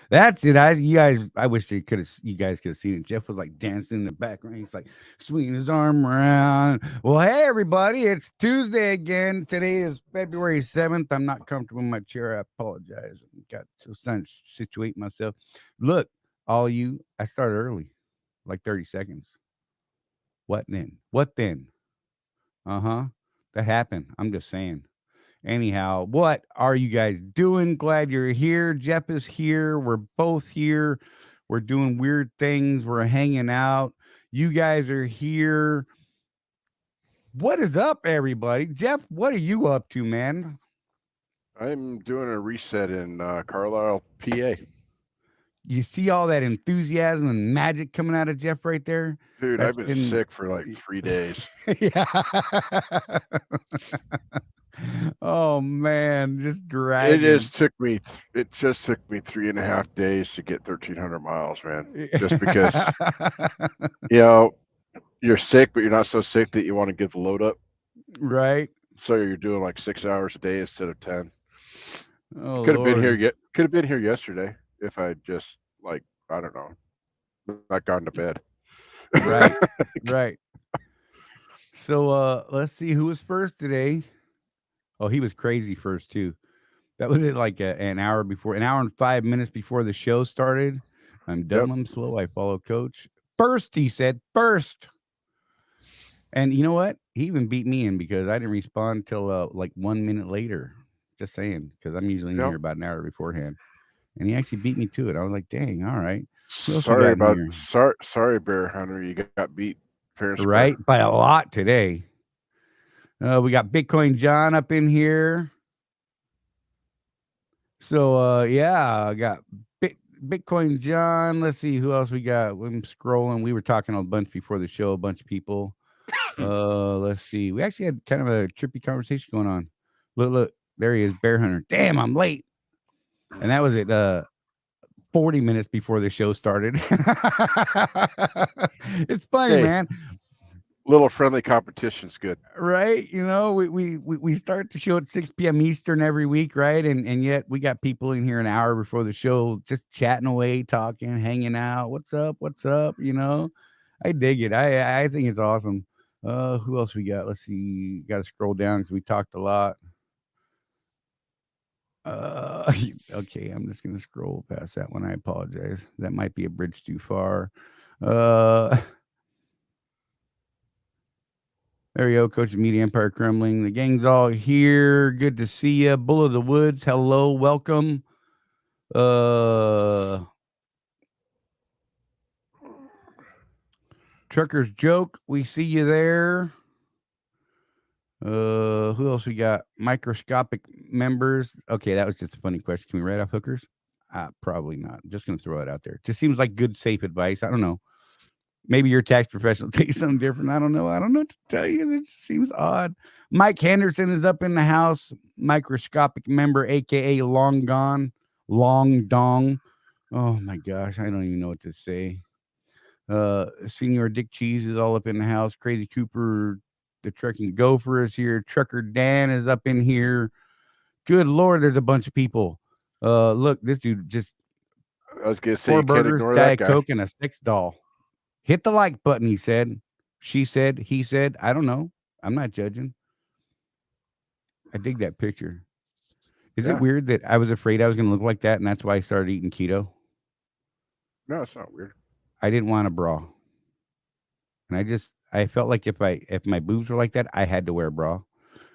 That's it. I wish you guys could have seen it. Jeff was like dancing in the background. He's like swinging his arm around. Well, hey everybody, it's Tuesday again. Today is February 7th. I'm not comfortable in my chair. I apologize. Got to situate myself. Look, all you, I started early, like 30 seconds. What then? What then? Uh-huh. That happened. I'm just saying. Anyhow, what are you guys doing? Glad you're here. Jeff is here. We're both here. We're doing weird things. We're hanging out. You guys are here. What is up, everybody? Jeff, what are you up to, man? I'm doing a reset in Carlisle, PA. You see all that enthusiasm and magic coming out of Jeff right there? Dude, That's I've been been, sick for like 3 days. yeah. Oh, man, just It dragging. just took me. It just took me 3.5 days to get 1,300 miles, man. Just because you know you're sick, but you're not so sick that you want to give the load up. Right? So you're doing like 6 hours a day instead of 10. Oh, Could have been here Lord. yet. Could have been here yesterday if I just like I don't know, not gone to bed. Right. Right. So let's see who was first today. Oh, he was crazy first too. That was it like an hour before, an hour and 5 minutes before the show started. I'm Yep. dumb, I'm slow. I follow coach. First, he said, first. And you know what? He even beat me in because I didn't respond till like 1 minute later. Just saying, because I'm usually in Yep. here about an hour beforehand. And he actually beat me to it. I was like, dang, all right. Who else we Sorry got in about here? sorry, Bear Hunter. You got beat fair and square. Right? By a lot today. We got Bitcoin John up in here. So yeah, I got Bitcoin John. Let's see who else we got. I'm scrolling. We were talking a bunch before the show, a bunch of people. Let's see. We actually had kind of a trippy conversation going on. Look, there he is, Bear Hunter. Damn, I'm late. And that was at 40 minutes before the show started. It's funny, Hey, man. little friendly competition's good. Right? You know, we start the show at 6 p.m. Eastern every week, right? And yet we got people in here an hour before the show just chatting away, talking, hanging out. What's up? What's up? You know, I dig it. I think it's awesome. Who else we got? Let's see. Got to scroll down because we talked a lot. Uh, okay, I'm just gonna scroll past that one. I apologize. That might be a bridge too far. Uh, There we go, Coach of Media Empire Crumbling. The gang's all here. Good to see you. Bull of the Woods, hello, welcome. Uh Trucker's Joke, we see you there. Who else we got? Microscopic members. Okay, that was just a funny question. Can we write off hookers? Probably not. I'm just gonna throw it out there. Just seems like good, safe advice. I don't know. Maybe your tax professional takes something different. I don't know. I don't know what to tell you. It just seems odd. Mike Henderson is up in the house. Microscopic member, aka Long Gone, Long Dong. Oh my gosh, I don't even know what to say. Senior Dick Cheese is all up in the house. Crazy Cooper, the trucking gopher is here. Trucker Dan is up in here. Good Lord, there's a bunch of people. Look, this dude just I was gonna say four you can't burgers, ignore that Diet guy. Coke, and a sex doll. Hit the like button, he said. She said, he said, I don't know. I'm not judging. I dig that picture. Is it Yeah. weird that I was afraid I was going to look like that and that's why I started eating keto? No, it's not weird. I didn't want a bra. And I felt like if my boobs were like that, I had to wear a bra.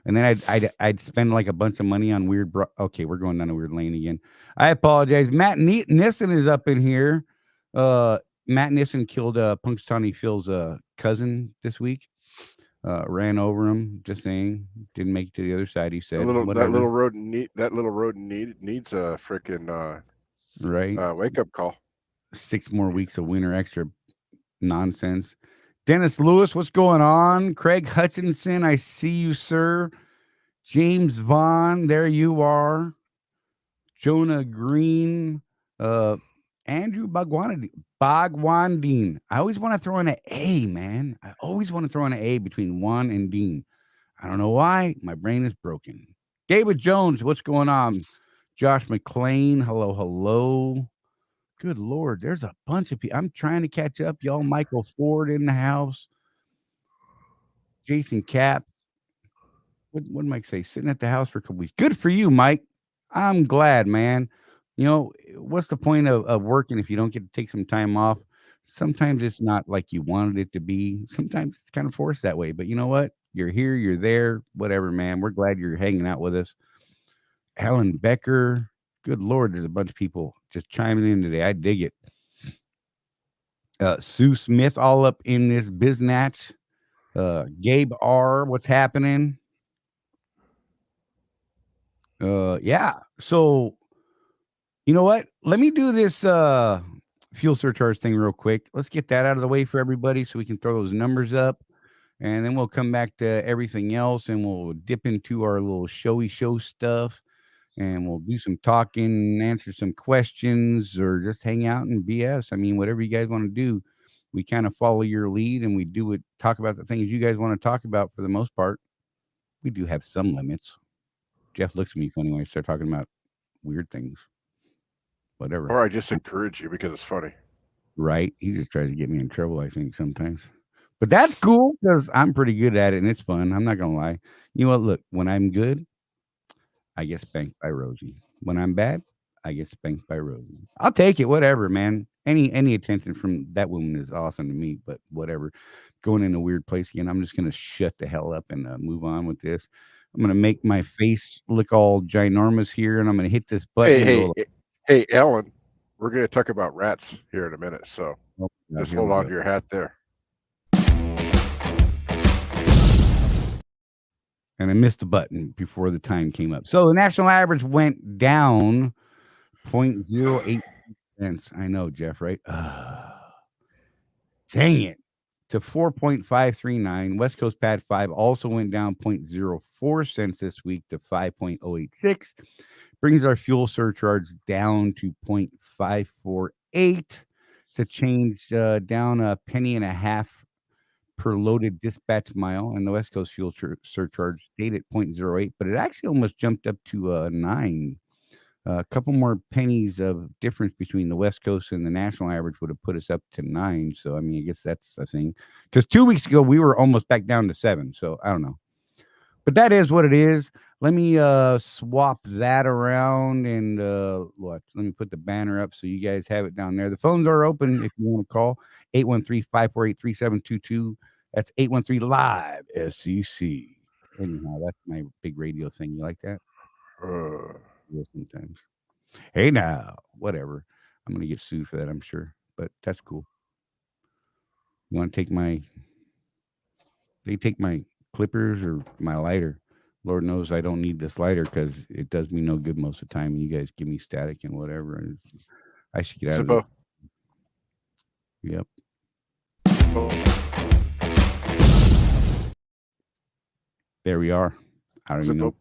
And then I'd spend like a bunch of money on weird bra. Okay, we're going down a weird lane again. I apologize. Matt Nissen is up in here. Uh Matt Nissen killed Punxsutawney Phil's cousin this week. Ran over him. Just saying, didn't make it to the other side. He That said, little that "Whatever." little rodent needs a freaking Right? wake up call. 6 more weeks of winter extra nonsense. Dennis Lewis, what's going on? Craig Hutchinson, I see you, sir. James Vaughn, there you are. Jonah Green, uh, Andrew Bagwandine. I always want to throw in an A, man. I always want to throw in an A between Juan and Dean. I don't know why. My brain is broken. David Jones, what's going on? Josh McLean, hello, hello. Good Lord, there's a bunch of people. I'm trying to catch up, y'all. Michael Ford in the house. Jason Cap. What did Mike say? Sitting at the house for a couple weeks. Good for you, Mike. I'm glad, man. What's the point of working if you don't get to take some time off? Sometimes it's not like you wanted it to be. Sometimes it's kind of forced that way. But you know what? You're here, you're there, whatever, man. We're glad you're hanging out with us. Alan Becker. Good Lord, there's a bunch of people just chiming in today. I dig it. Sue Smith all up in this biznatch. Gabe R, what's happening? Yeah. So you know what? Let me do this fuel surcharge thing real quick. Let's get that out of the way for everybody so we can throw those numbers up. And then we'll come back to everything else and we'll dip into our little showy show stuff. And we'll do some talking, answer some questions, or just hang out and BS. I mean, whatever you guys want to do. We kind of follow your lead and we do it, talk about the things you guys want to talk about for the most part. We do have some limits. Jeff looks at me funny when I start talking about weird things. Whatever. Or I just encourage you because it's funny. Right? He just tries to get me in trouble, I think, sometimes. But that's cool because I'm pretty good at it and it's fun. I'm not going to lie. You know what? Look, when I'm good, I get spanked by Rosie. When I'm bad, I get spanked by Rosie. I'll take it, whatever, man. Any attention from that woman is awesome to me, but whatever. Going in a weird place again, I'm just going to shut the hell up and move on with this. I'm going to make my face look all ginormous here, and I'm going to hit this button. Hey, Alan, we're going to talk about rats here in a minute, so just hold on to your hat there. And I missed the button before the time came up. So the national average went down 0.08 cents. I know, Jeff, right? Dang it. To 4.539. West Coast Pad 5 also went down 0.04 cents this week to 5.086. Brings our fuel surcharge down to 0.548. It's a change down a penny and a half per loaded dispatch mile, and the West Coast fuel surcharge stayed at 0.08, but it actually almost jumped up to 9. A couple more pennies of difference between the West Coast and the national average would have put us up to 9. So, I mean, I guess that's a thing. Because 2 weeks ago, we were almost back down to 7. So, I don't know. But that is what it is. Let me swap that around and let me put the banner up so you guys have it down there. The phones are open if you want to call 813-548-3722. That's 813 live SEC. Anyhow, that's my big radio thing. You like that? Yeah, sometimes. Hey now, whatever. I'm gonna get sued for that, I'm sure, but that's cool. You want to take my? They take my clippers or my lighter. Lord knows I don't need this lighter because it does me no good most of the time. And you guys give me static and whatever. And I should get out of it. Yep. There we are. I don't even know.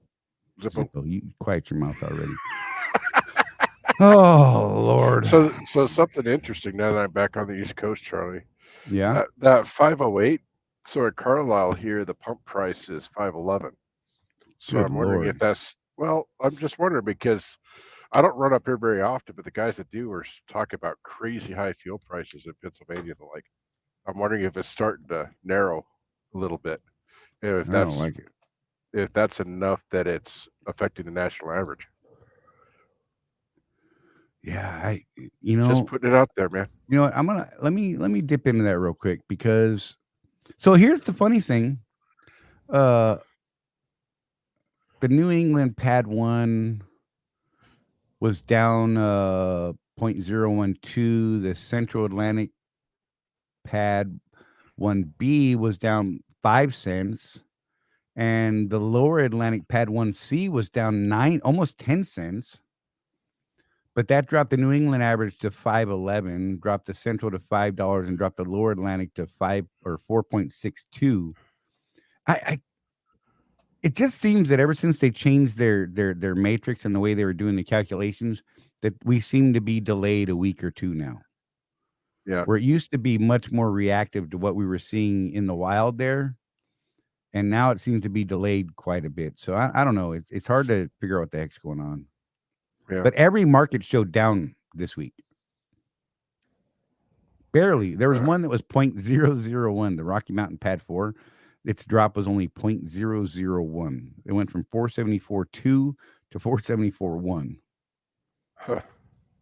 Zippo, you quiet your mouth already. Oh Lord. So something interesting now that I'm back on the East Coast, Charlie. Yeah. That 508. So at Carlisle here, the pump price is 511. So I'm wondering if that's, well, I'm just wondering because I don't run up here very often, but the guys that do are talking about crazy high fuel prices in Pennsylvania and the like. I'm wondering if it's starting to narrow a little bit. If that's, I don't like it. If that's enough that it's affecting the national average. Yeah, just putting it out there, man. You know what? I'm gonna let me dip into that real quick because so here's the funny thing. The New England Pad 1 was down 0.012. The Central Atlantic Pad 1B was down 5 cents. And the Lower Atlantic Pad 1C was down almost 10 cents. But that dropped the New England average to 5.11, dropped the Central to $5, and dropped the Lower Atlantic to 5 or 4.62. It just seems that ever since they changed their matrix and the way they were doing the calculations, that we seem to be delayed a week or two now. Yeah. Where it used to be much more reactive to what we were seeing in the wild there. And now it seems to be delayed quite a bit. So I don't know. It's hard to figure out what the heck's going on. Yeah. But every market showed down this week. barely. There was one that was 0.001, the Rocky Mountain Pad 4. Its drop was only 0.001. It went from 474.2 to 474.1. Huh.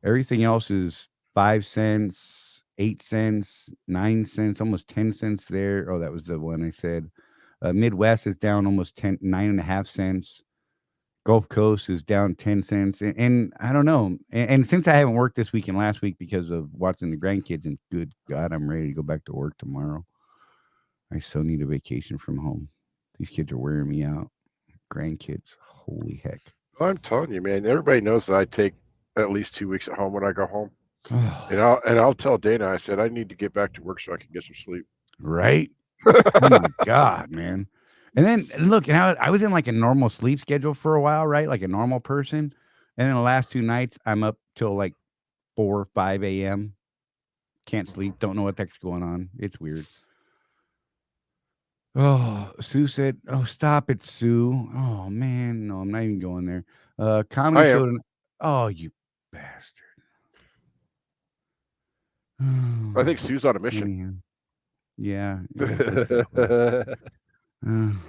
Everything else is 5 cents, 8 cents, 9 cents, almost 10 cents there. Oh, that was the one I said. Midwest is down almost 9.5 cents. Gulf Coast is down 10 cents. And I don't know. And since I haven't worked this week and last week because of watching the grandkids, and good God, I'm ready to go back to work tomorrow. I so need a vacation from home. These kids are wearing me out. Grandkids, holy heck. Well, I'm telling you, man. Everybody knows that I take at least 2 weeks at home when I go home, and Oh, I'll tell Dana. I said I need to get back to work so I can get some sleep. right? Oh my God, man. And then look, and I was in like a normal sleep schedule for a while, right? Like a normal person. And then the last 2 nights, I'm up till like 4 or 5 a.m. Can't sleep. Don't know what the heck's going on. It's weird. Oh, Sue said, "Oh, stop it, Sue." Oh man, no, I'm not even going there. Comedy I am. show. Oh, you bastard. I think Sue's on a mission. Anyhow, yeah, basically. Uh, And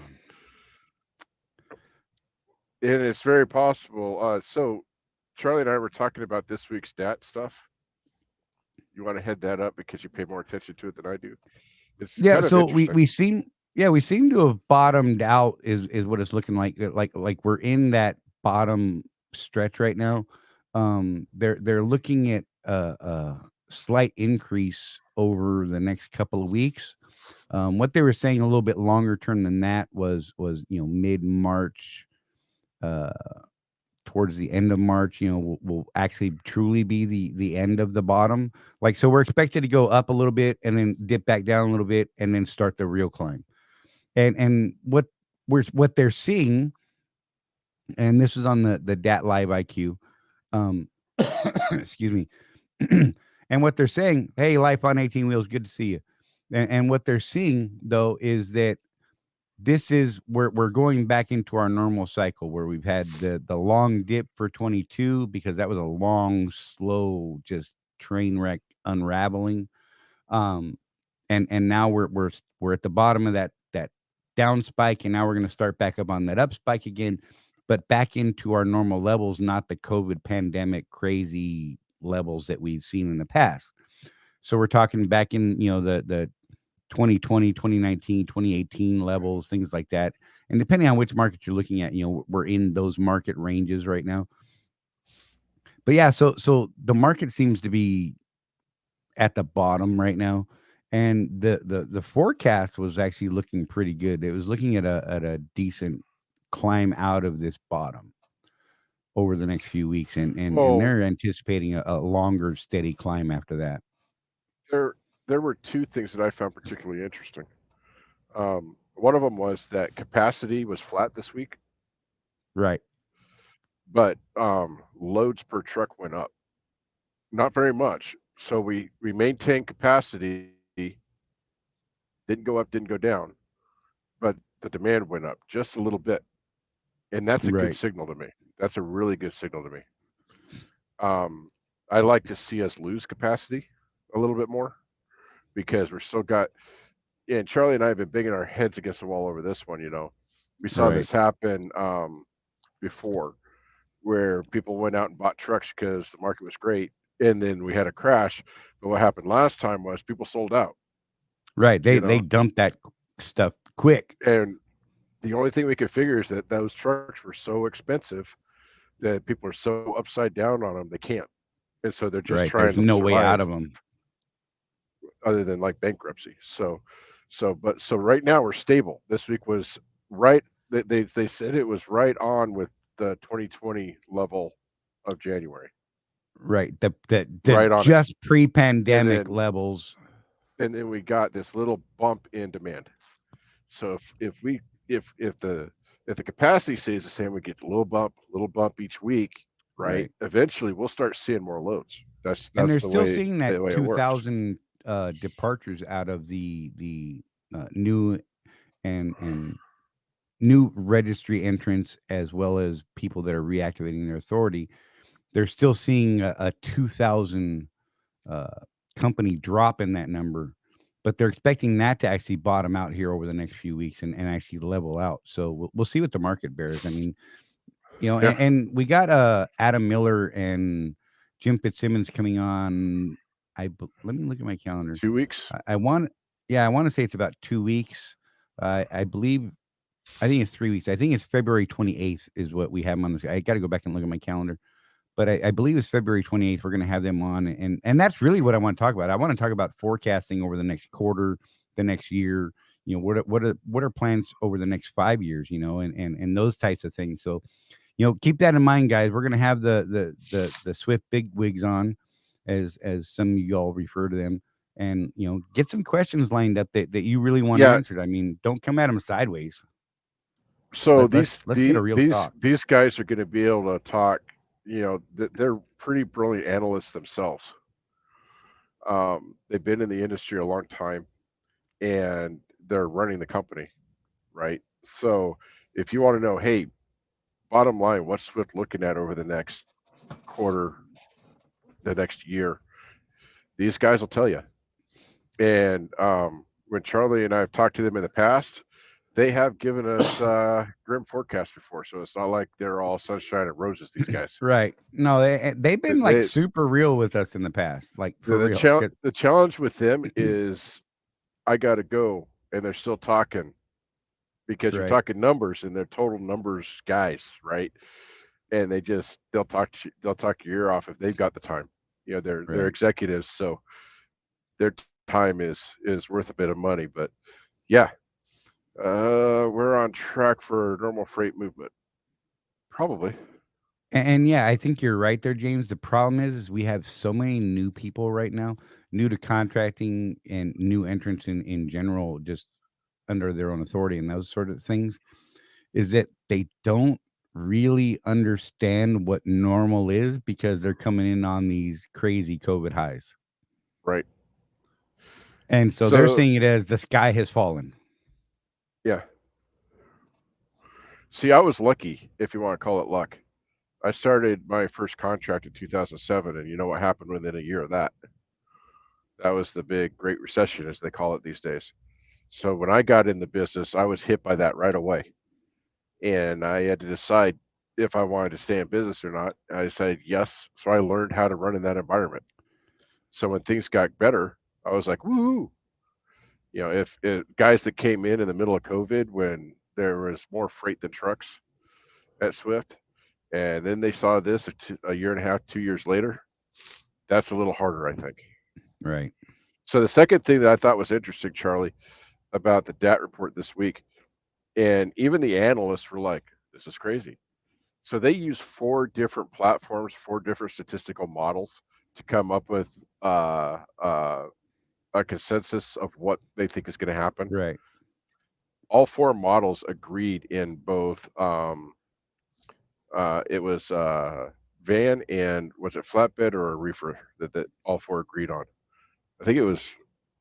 it's very possible. So Charlie and I were talking about this week's stat stuff. You want to head that up because you pay more attention to it than I do. It's yeah, kind of so we interesting. we seem we seem to have bottomed out. Is what it's looking like. Like we're in that bottom stretch right now. They're looking at a slight increase over the next couple of weeks. What they were saying a little bit longer term than that was mid March, uh, towards the end of March, will actually truly be the end of the bottom. Like so, we're expected to go up a little bit and then dip back down a little bit and then start the real climb. And what they're seeing, and this is on the DAT Live IQ. Um, excuse me. And what they're saying, hey, life on 18 wheels, good to see you. And what they're seeing though is that this is where we're going back into our normal cycle where we've had the long dip for 22 because that was a long, slow, just train wreck unraveling. Um, and now we're at the bottom of that down spike, and now we're going to start back up on that up spike again, but back into our normal levels, not the COVID pandemic crazy levels that we've seen in the past. So we're talking back in the 2020, 2019, 2018 levels, things like that. And depending on which market you're looking at, we're in those market ranges right now. But yeah, so the market seems to be at the bottom right now. And the forecast was actually looking pretty good. It was looking at a decent climb out of this bottom over the next few weeks, and Well, they're anticipating a longer steady climb after that. there were two things that I found particularly interesting. One of them was that capacity was flat this week, Right. but loads per truck went up. Not very much. So we maintained capacity, didn't go up, didn't go down, but the demand went up just a little bit, and that's a good Right. signal to me. That's a really good signal to me. I like to see us lose capacity a little bit more because we're still got. And Charlie and I have been banging our heads against the wall over this one. We saw Right. this happen before, where people went out and bought trucks because the market was great, and then we had a crash. But what happened last time was people sold out. Right. They You they know, dumped that stuff quick. and the only thing we could figure is that those trucks were so expensive that people are so upside down on them they can't, and so they're just Right. trying There's to no way out survive of them. other than like bankruptcy. So right now we're stable. This week was right. They said it was right on with the 2020 level of January, Right. The right on it. just And pre-pandemic then levels. and then we got this little bump in demand. So if the capacity stays the same, we get a little bump each week, right? Right. Eventually, we'll start seeing more loads. That's And they're that's the still way seeing the that way it works. 2,000 departures out of the new and new registry entrants, as well as people that are reactivating their authority. They're still seeing a 2,000 company drop in that number, but they're expecting that to actually bottom out here over the next few weeks and actually level out. So we'll see what the market bears. I mean, Yeah. and we got Adam Miller and Jim Fitzsimmons coming on. Let me look at my calendar. 2 weeks. I want, yeah, I want to say it's about 2 weeks. I believe, I think it's 3 weeks. I think it's February 28th is what we have them on this. I got to go back and look at my calendar, but I believe it's February 28th. We're going to have them on, and that's really what I want to talk about. I want to talk about forecasting over the next quarter, the next year. What are plans over the next 5 years? And those types of things. So, keep that in mind, guys. We're going to have the Swift big wigs on, as some of y'all refer to them, and get some questions lined up that you really want Yeah. answered. I mean, don't come at them sideways. So Let's get a real talk. these guys are going to be able to talk. They're pretty brilliant analysts themselves. They've been in the industry a long time, and they're running the company, right? So if you want to know, hey, bottom line, what's Swift looking at over the next quarter, the next year, these guys will tell you. And when Charley and I have talked to them in the past, they have given us grim forecasts before, so it's not like they're all sunshine and roses. These guys, Right? No, they've been like they, super real with us in the past, like for the real. the challenge with them is I got to go, and they're still talking because you're Right, talking numbers, and they're total numbers guys, right? And they'll talk your ear off if they've got the time. They're right. executives, so their time is worth a bit of money. But yeah, we're on track for normal freight movement, probably. And yeah, I think you're right there, James. The problem is we have so many new people right now, new to contracting and new entrants in general, just under their own authority and those sort of things, is that they don't really understand what normal is because they're coming in on these crazy COVID highs. Right. And so they're So seeing it as the sky has fallen. yeah. See, I was lucky, if you want to call it luck. I started my first contract in 2007, and you know what happened within a year of that? That was the big Great Recession, as they call it these days. So when I got in the business, I was hit by that right away, and I had to decide if I wanted to stay in business or not. I decided yes, so I learned how to run in that environment. So when things got better, I was like, "Woo!" If guys that came in the middle of COVID when there was more freight than trucks at Swift, and then they saw this a year and a half, 2 years later, that's a little harder, I think. Right. So the second thing that I thought was interesting, Charley, about the DAT report this week, and even the analysts were like, "This is crazy." So they use four different platforms, four different statistical models to come up with a consensus of what they think is going to happen. Right. All four models agreed in both. It was van and was it flatbed or a reefer that all four agreed on. I think it was.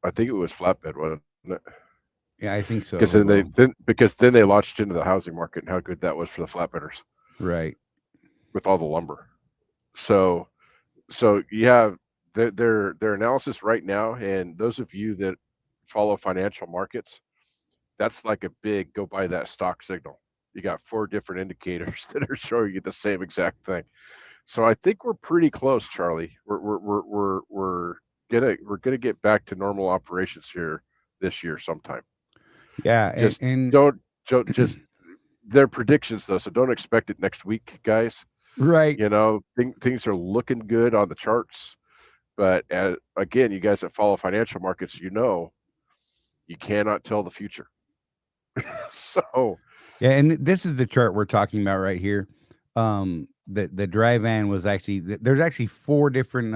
I think it was flatbed, wasn't it? Yeah, I think so Because as well. then they launched into the housing market and how good that was for the flatbedders Right. with all the lumber. So you have their analysis right now, and those of you that follow financial markets, that's like a big go buy that stock signal. You got four different indicators that are showing you the same exact thing. So I think we're pretty close, Charley. We're gonna get back to normal operations here this year sometime. Yeah, Just and don't just their predictions though, so don't expect it next week, guys. right. Things are looking good on the charts, but again, you guys that follow financial markets, you cannot tell the future. So Yeah, and this is the chart we're talking about right here. The dry van was actually there's actually four different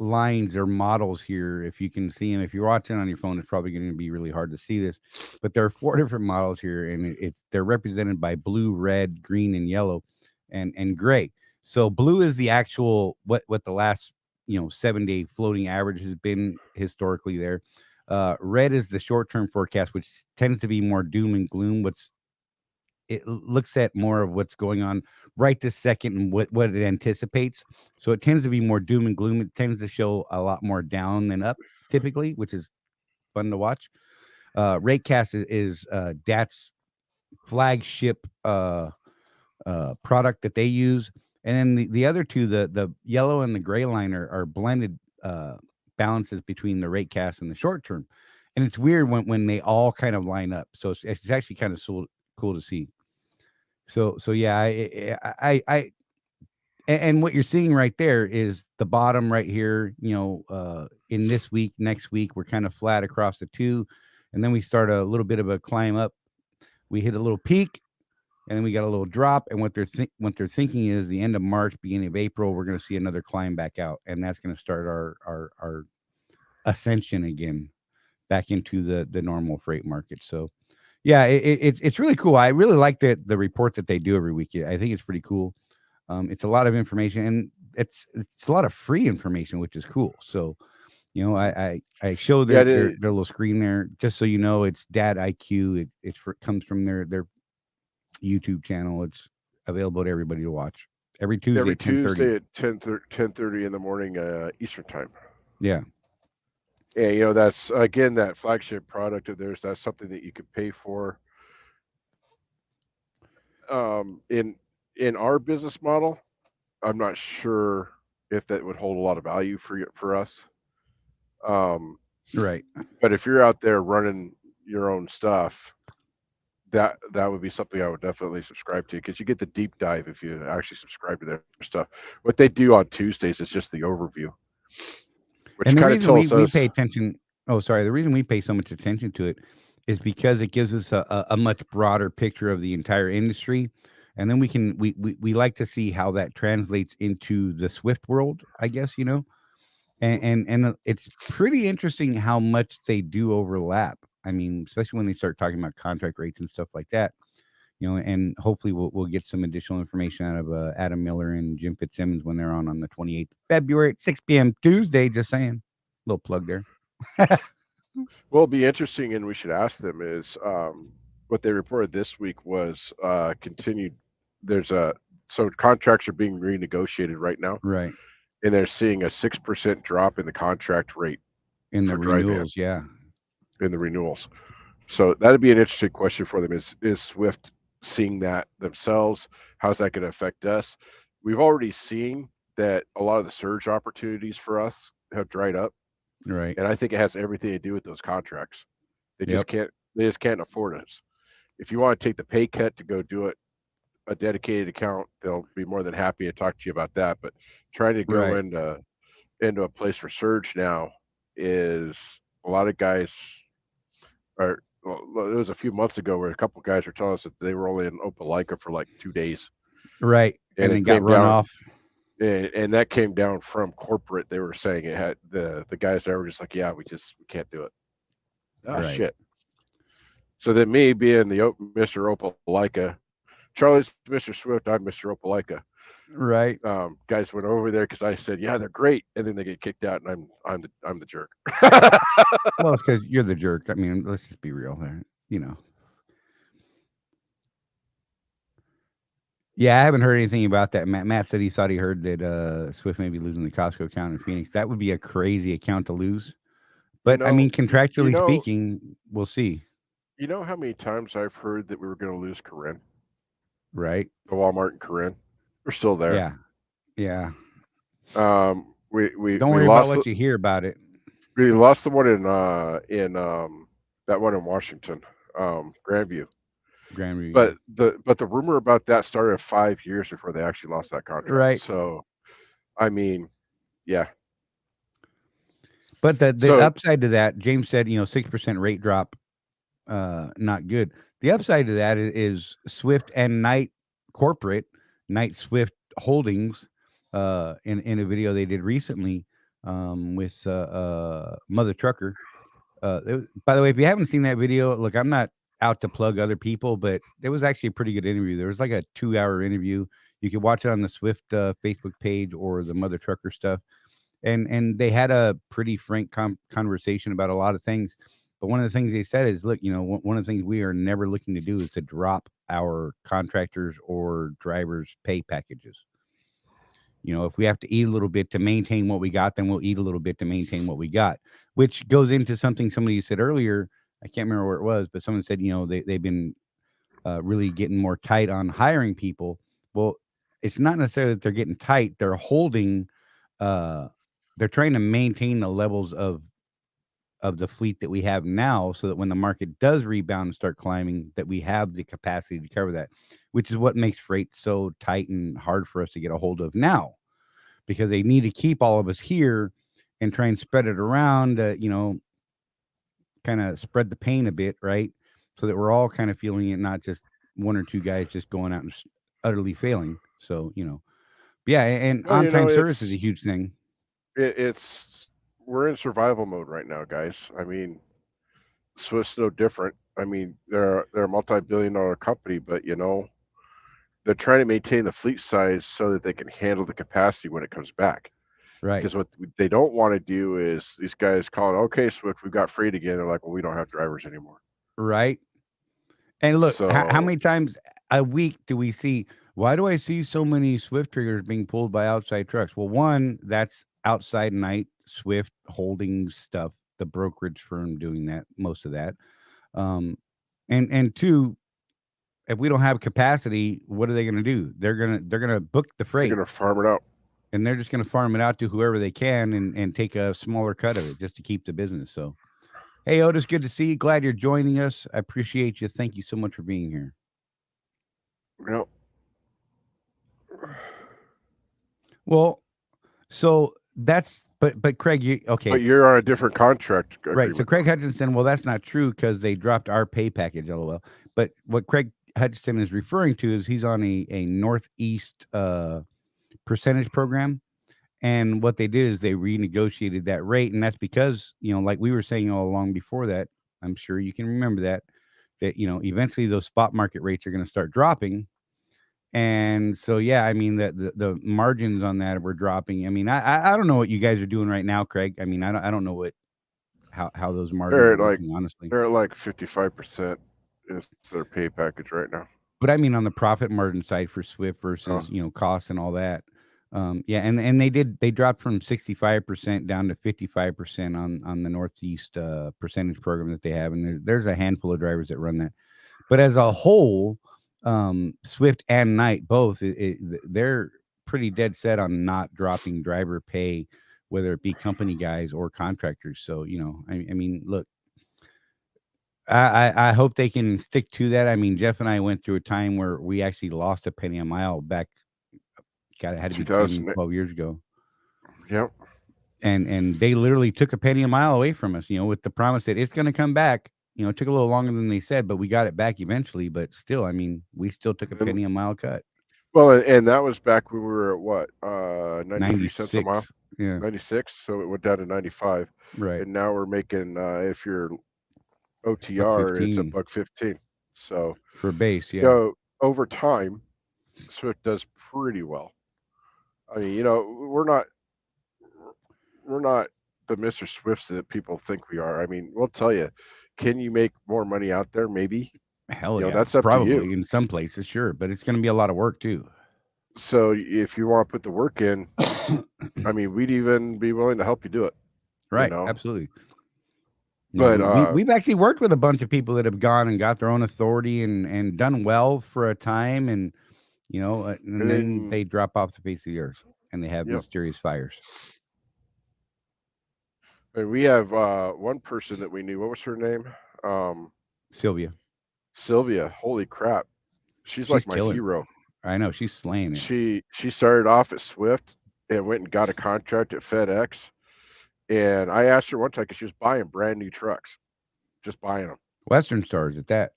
lines or models here. If you can see them, if you're watching on your phone, it's probably going to be really hard to see this. But there are four different models here, and they're represented by blue, red, green, and yellow, and gray. So blue is the actual what the last 7-day floating average has been historically there. Red is the short term forecast, which tends to be more doom and gloom. it looks at more of what's going on right this second and what it anticipates. So it tends to be more doom and gloom. It tends to show a lot more down than up typically, which is fun to watch. Ratecast is DAT's flagship product that they use, and then the other two, the yellow and the gray line are blended balances between the Ratecast and the short term, and it's weird when they all kind of line up. So it's actually kind of cool to see. So yeah, I and what you're seeing right there is the bottom right here. In this week, next week, we're kind of flat across the two, and then we start a little bit of a climb up. We hit a little peak, and then we got a little drop. And what they're thinking is the end of March, beginning of April, we're going to see another climb back out, and that's going to start our ascension again back into the normal freight market. So yeah, it's really cool. I really like the report that they do every week. I think it's pretty cool. It's a lot of information, and it's a lot of free information, which is cool. So, I show their little screen there, just so you know, it's Dad IQ. It comes from their YouTube channel. It's available to everybody to watch every Tuesday. Every Tuesday at 10:30 in the morning Eastern time. Yeah. And that's again that flagship product of theirs. That's something that you can pay for. In our business model, I'm not sure if that would hold a lot of value for us. Right. But if you're out there running your own stuff, that would be something I would definitely subscribe to, because you get the deep dive if you actually subscribe to their stuff. What they do on Tuesdays is just the overview. And the reason we pay attention, the reason we pay so much attention to it is because it gives us a much broader picture of the entire industry. And then we like to see how that translates into the Swift world, I guess, and it's pretty interesting how much they do overlap. I mean, especially when they start talking about contract rates and stuff like that, and hopefully we'll get some additional information out of Adam Miller and Jim Fitzsimmons when they're on the 28th of February at 6 p.m. Tuesday. Just saying, little plug there. Well, it'll be interesting, and we should ask them is what they reported this week was continued. So contracts are being renegotiated right now, right? And they're seeing a 6% drop in the contract rate in the renewals. Yeah, in the renewals. So that'd be an interesting question for them. Is Swift seeing that themselves? How's that going to affect us? We've already seen that a lot of the surge opportunities for us have dried up. Right. And I think it has everything to do with those contracts. They just can't afford us. If you want to take the pay cut to go do it, a dedicated account, they'll be more than happy to talk to you about that. But trying to go into a place for surge now is a lot of guys are. Well, it was a few months ago where a couple of guys were telling us that they were only in Opelika for like 2 days. Right. And then got run off. And that came down from corporate. They were saying it had the guys there were just like, yeah, we can't do it. Oh, shit. So then me being the Mr. Opelika, Charley's Mr. Swift, I'm Mr. Opelika. Right. Guys went over there because I said, yeah, they're great, and then they get kicked out, and I'm the jerk. Well, it's because you're the jerk. I mean, let's just be real there. Yeah, I haven't heard anything about that. Matt said he thought he heard that Swift may be losing the Costco account in Phoenix. That would be a crazy account to lose. But I mean, contractually speaking, we'll see. You know how many times I've heard that we were going to lose Corinne? Right. The Walmart in Corinne. We're still there. Yeah. Yeah. We don't worry about what you hear about it. We lost the one in that one in Washington, Grandview. But the rumor about that started 5 years before they actually lost that contract. Right. So, I mean, yeah. But the upside to that, James said, 6% rate drop, not good. The upside to that is Swift and Knight Swift Holdings, in a video they did recently with Mother Trucker. By the way, if you haven't seen that video, look, I'm not out to plug other people, but it was actually a pretty good interview. There was like a 2-hour interview. You can watch it on the Swift Facebook page or the Mother Trucker stuff. And they had a pretty frank conversation about a lot of things. But one of the things they said is, look, one of the things we are never looking to do is to drop our contractors or drivers' pay packages. If we have to eat a little bit to maintain what we got, then we'll eat a little bit to maintain what we got, which goes into something somebody said earlier. I can't remember where it was, but someone said, they've been really getting more tight on hiring people. Well, it's not necessarily that they're getting tight. They're holding, they're trying to maintain the levels of the fleet that we have now, so that when the market does rebound and start climbing, that we have the capacity to cover that, which is what makes freight so tight and hard for us to get a hold of now, because they need to keep all of us here and try and spread it around, kind of spread the pain a bit, right? So that we're all kind of feeling it, not just one or two guys just going out and utterly failing. So, yeah, and Well, on-time service is a huge thing. It's we're in survival mode right now, guys. I mean, Swift's no different. I mean, they're a multi-billion-dollar company, but they're trying to maintain the fleet size so that they can handle the capacity when it comes back. Right. Because what they don't want to do is these guys calling, okay, Swift, we've got freight again. They're like, well, we don't have drivers anymore. Right. And look, how So many times a week do we see? Why do I see so many Swift triggers being pulled by outside trucks? Well, one, that's outside night Swift holding stuff, the brokerage firm doing that, most of that. And two, if we don't have capacity, what are they going to do? They're gonna book the they're freight, going to farm it out. and they're just going to farm it out to whoever they can, and take a smaller cut of it just to keep the business. So, hey, Otis, good to see you. Glad you're joining us. I appreciate you. Thank you so much for being here. Well, so that's but Craig, okay. But you're on a different contract agreement. Right. So Craig Hutchinson, well, that's not true because they dropped our pay package, LOL. But what Craig Hutchinson is referring to is he's on a Northeast percentage program. And what they did is they renegotiated that rate. And that's because, like we were saying all along before that, I'm sure you can remember that eventually those spot market rates are going to start dropping. And so, yeah, I mean, the margins on that were dropping. I mean, I don't know what you guys are doing right now, Craig. I mean, I don't know how those margins are working, honestly. They're at like 55% is their pay package right now. But I mean, on the profit margin side for Swift versus costs and all that. Yeah, and they dropped from 65% down to 55% on the Northeast percentage program that they have, and there's a handful of drivers that run that. But as a whole, Swift and Knight both, they're pretty dead set on not dropping driver pay, whether it be company guys or contractors. So I mean, look, I hope they can stick to that. I mean, Jeff and I went through a time where we actually lost a penny a mile back. God, it had to be 10, 12 years ago. Yep. And they literally took a penny a mile away from us, with the promise that it's going to come back. It took a little longer than they said, but we got it back eventually. But still, I mean, we still took a penny a mile cut. Well, and that was back when we were at what, 93 cents a mile? Yeah. 96. So it went down to 95. Right. And now we're making, if you're OTR, it's $1.15. So for base, yeah. Over time, Swift does pretty well. I mean, we're not the Mr. Swifts that people think we are. I mean, we'll tell you, can you make more money out there? Maybe. Hell yeah. That's up probably to you. In some places, sure, but it's going to be a lot of work too. So if you want to put the work in, I mean, we'd even be willing to help you do it. Right. Absolutely. But we've actually worked with a bunch of people that have gone and got their own authority and done well for a time, and and then they drop off the face of the earth and they have mysterious fires. And we have one person that we knew. What was her name? Sylvia. Holy crap. She's like my hero. I know, she's slaying it. She started off at Swift and went and got a contract at FedEx. And I asked her one time because she was buying brand new trucks, just buying them. Western Stars at that.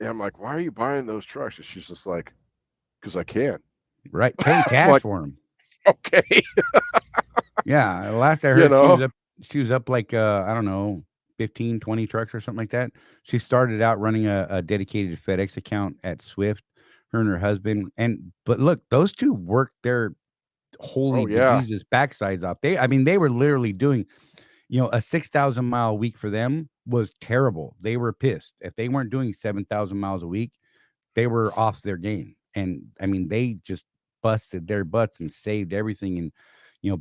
Yeah, I'm like, why are you buying those trucks? And she's just like, because I can. Right, paying cash for them. Okay. Yeah, last I heard, she was up like I don't know, 15, 20 trucks or something like that. She started out running a dedicated FedEx account at Swift, her and her husband. But look, those two worked their holy Jesus backsides off. They were literally doing, A 6,000 mile week for them was terrible. They were pissed. If they weren't doing 7,000 miles a week, they were off their game. And I mean, they just busted their butts and saved everything and,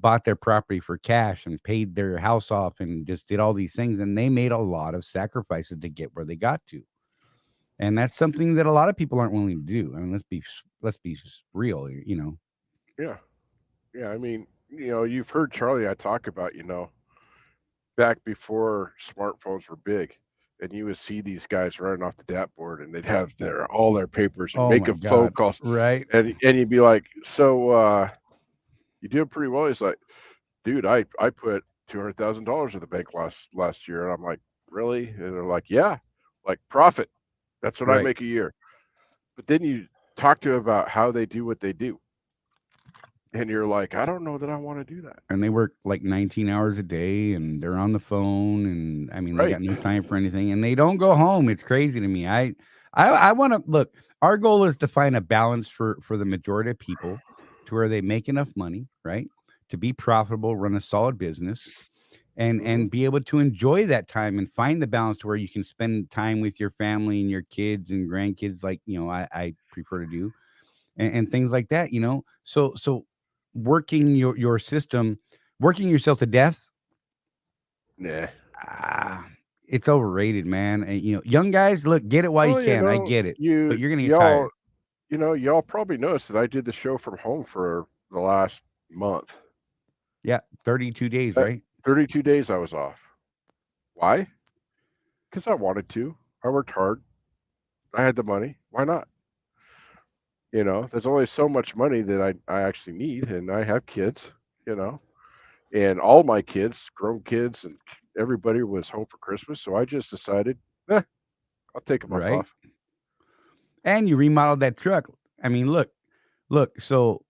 bought their property for cash and paid their house off and just did all these things. And they made a lot of sacrifices to get where they got to. And that's something that a lot of people aren't willing to do. I mean, let's be real, Yeah. Yeah. I mean, you've heard Charley I talk about, back before smartphones were big, and you would see these guys running off the dashboard, and they'd have all their papers and Oh my making phone God. calls, Right. and you'd be like, "So, you doing pretty well?" He's like, "Dude, I put $200,000 in the bank last year," and I'm like, "Really?" And they're like, "Yeah, like profit. That's what I Right. make a year." But then you talk to them about how they do what they do, and you're like, "I don't know that I want to do that." And they work like 19 hours a day and they're on the phone and I mean they Right. got no time for anything and they don't go home. It's crazy to me. I want to look, our goal is to find a balance for the majority of people to where they make enough money, right? To be profitable, run a solid business and Hmm. be able to enjoy that time and find the balance to where you can spend time with your family and your kids and grandkids like, I prefer to do and things like that, So working your system, working yourself to death, Nah. ah, it's overrated, man. And young guys, look, get it while you Well, can. I get it, but you you're gonna get y'all tired. y'all probably noticed that I did the show from home for the last month. Yeah, 32 days, Uh, right? 32 days I was off. Why? Because I wanted to. I worked hard. I had the money. Why not? There's only so much money that I actually need, and I have kids, you know, and all my kids, grown kids, and everybody was home for Christmas. So I just decided, I'll take a month Right. off. And you remodeled that truck. I mean, look. So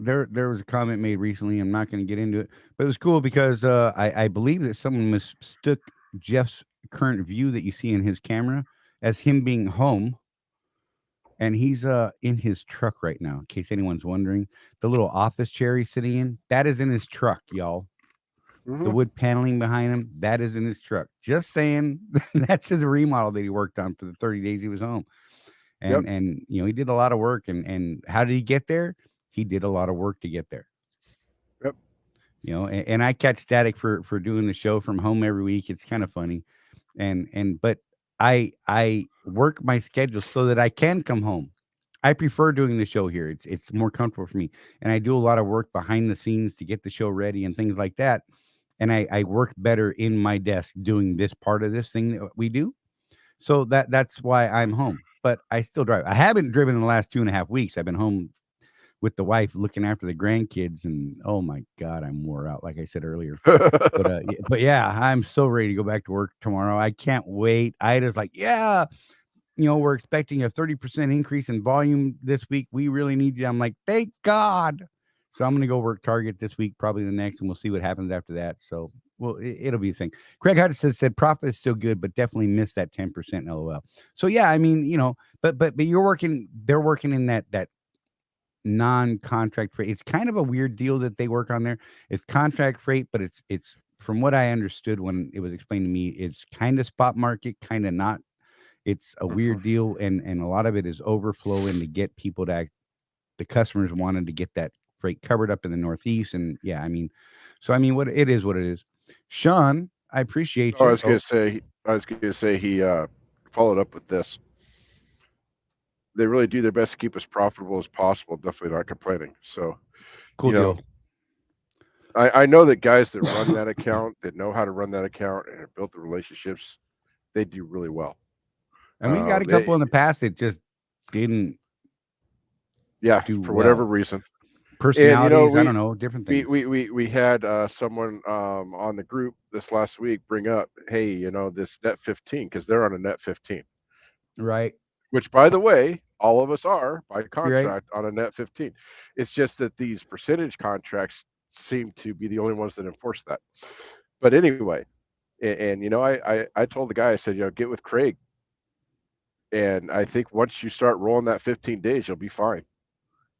there was a comment made recently. I'm not going to get into it, but it was cool because I believe that someone mistook Jeff's current view that you see in his camera as him being home. And he's in his truck right now, in case anyone's wondering. The little office chair he's sitting in, that is in his truck, y'all. The Hmm. wood paneling behind him, that is in his truck. Just saying, that's his remodel that he worked on for the 30 days he was home. Yep. And he did a lot of work. And how did he get there? He did a lot of work to get there. Yep. And I catch static for doing the show from home every week. It's kind of funny. But I work my schedule so that I can come home. I prefer doing the show here. It's more comfortable for me. And I do a lot of work behind the scenes to get the show ready and things like that. And I work better in my desk doing this part of this thing that we do. So that's why I'm home. But I still drive. I haven't driven in the last 2.5 weeks. I've been home with the wife looking after the grandkids, and oh my God, I'm wore out, like I said earlier. But yeah, I'm so ready to go back to work tomorrow. I can't wait. Ida's like, yeah, we're expecting a 30% increase in volume this week. We really need you. I'm like, thank God. So I'm going to go work Target this week, probably the next, and we'll see what happens after that. So, well, it'll be a thing. Craig Hudson said profit is still good, but definitely missed that 10% LOL. So yeah, I mean, but you're working. They're working in that non-contract freight. It's kind of a weird deal that they work on there. It's contract freight, but it's from what I understood when it was explained to me, it's kind of spot market, kind of not. It's a Hmm. weird deal, and a lot of it is overflowing to get people to the customers wanted to get that freight covered up in the Northeast, and yeah, I mean, so I mean, what it is, what it is. Sean, I appreciate Oh, you. Oh, I was gonna say he followed up with this. They really do their best to keep us profitable as possible. Definitely not complaining. So, cool you know, deal. I know that guys that run that account, that know how to run that account and have built the relationships, they do really well. And we've got a They, couple in the past that just didn't yeah, do for whatever well. reason. And Personalities, I don't know, different things. we had someone on the group this last week bring up, hey, this net 15 because they're on a net 15, Right. which by the way, all of us are by You're right. contract on a net 15. It's just that these percentage contracts seem to be the only ones that enforce that. But anyway, and I told the guy, I said, get with Craig, and I think once you start rolling that 15 days, you'll be fine.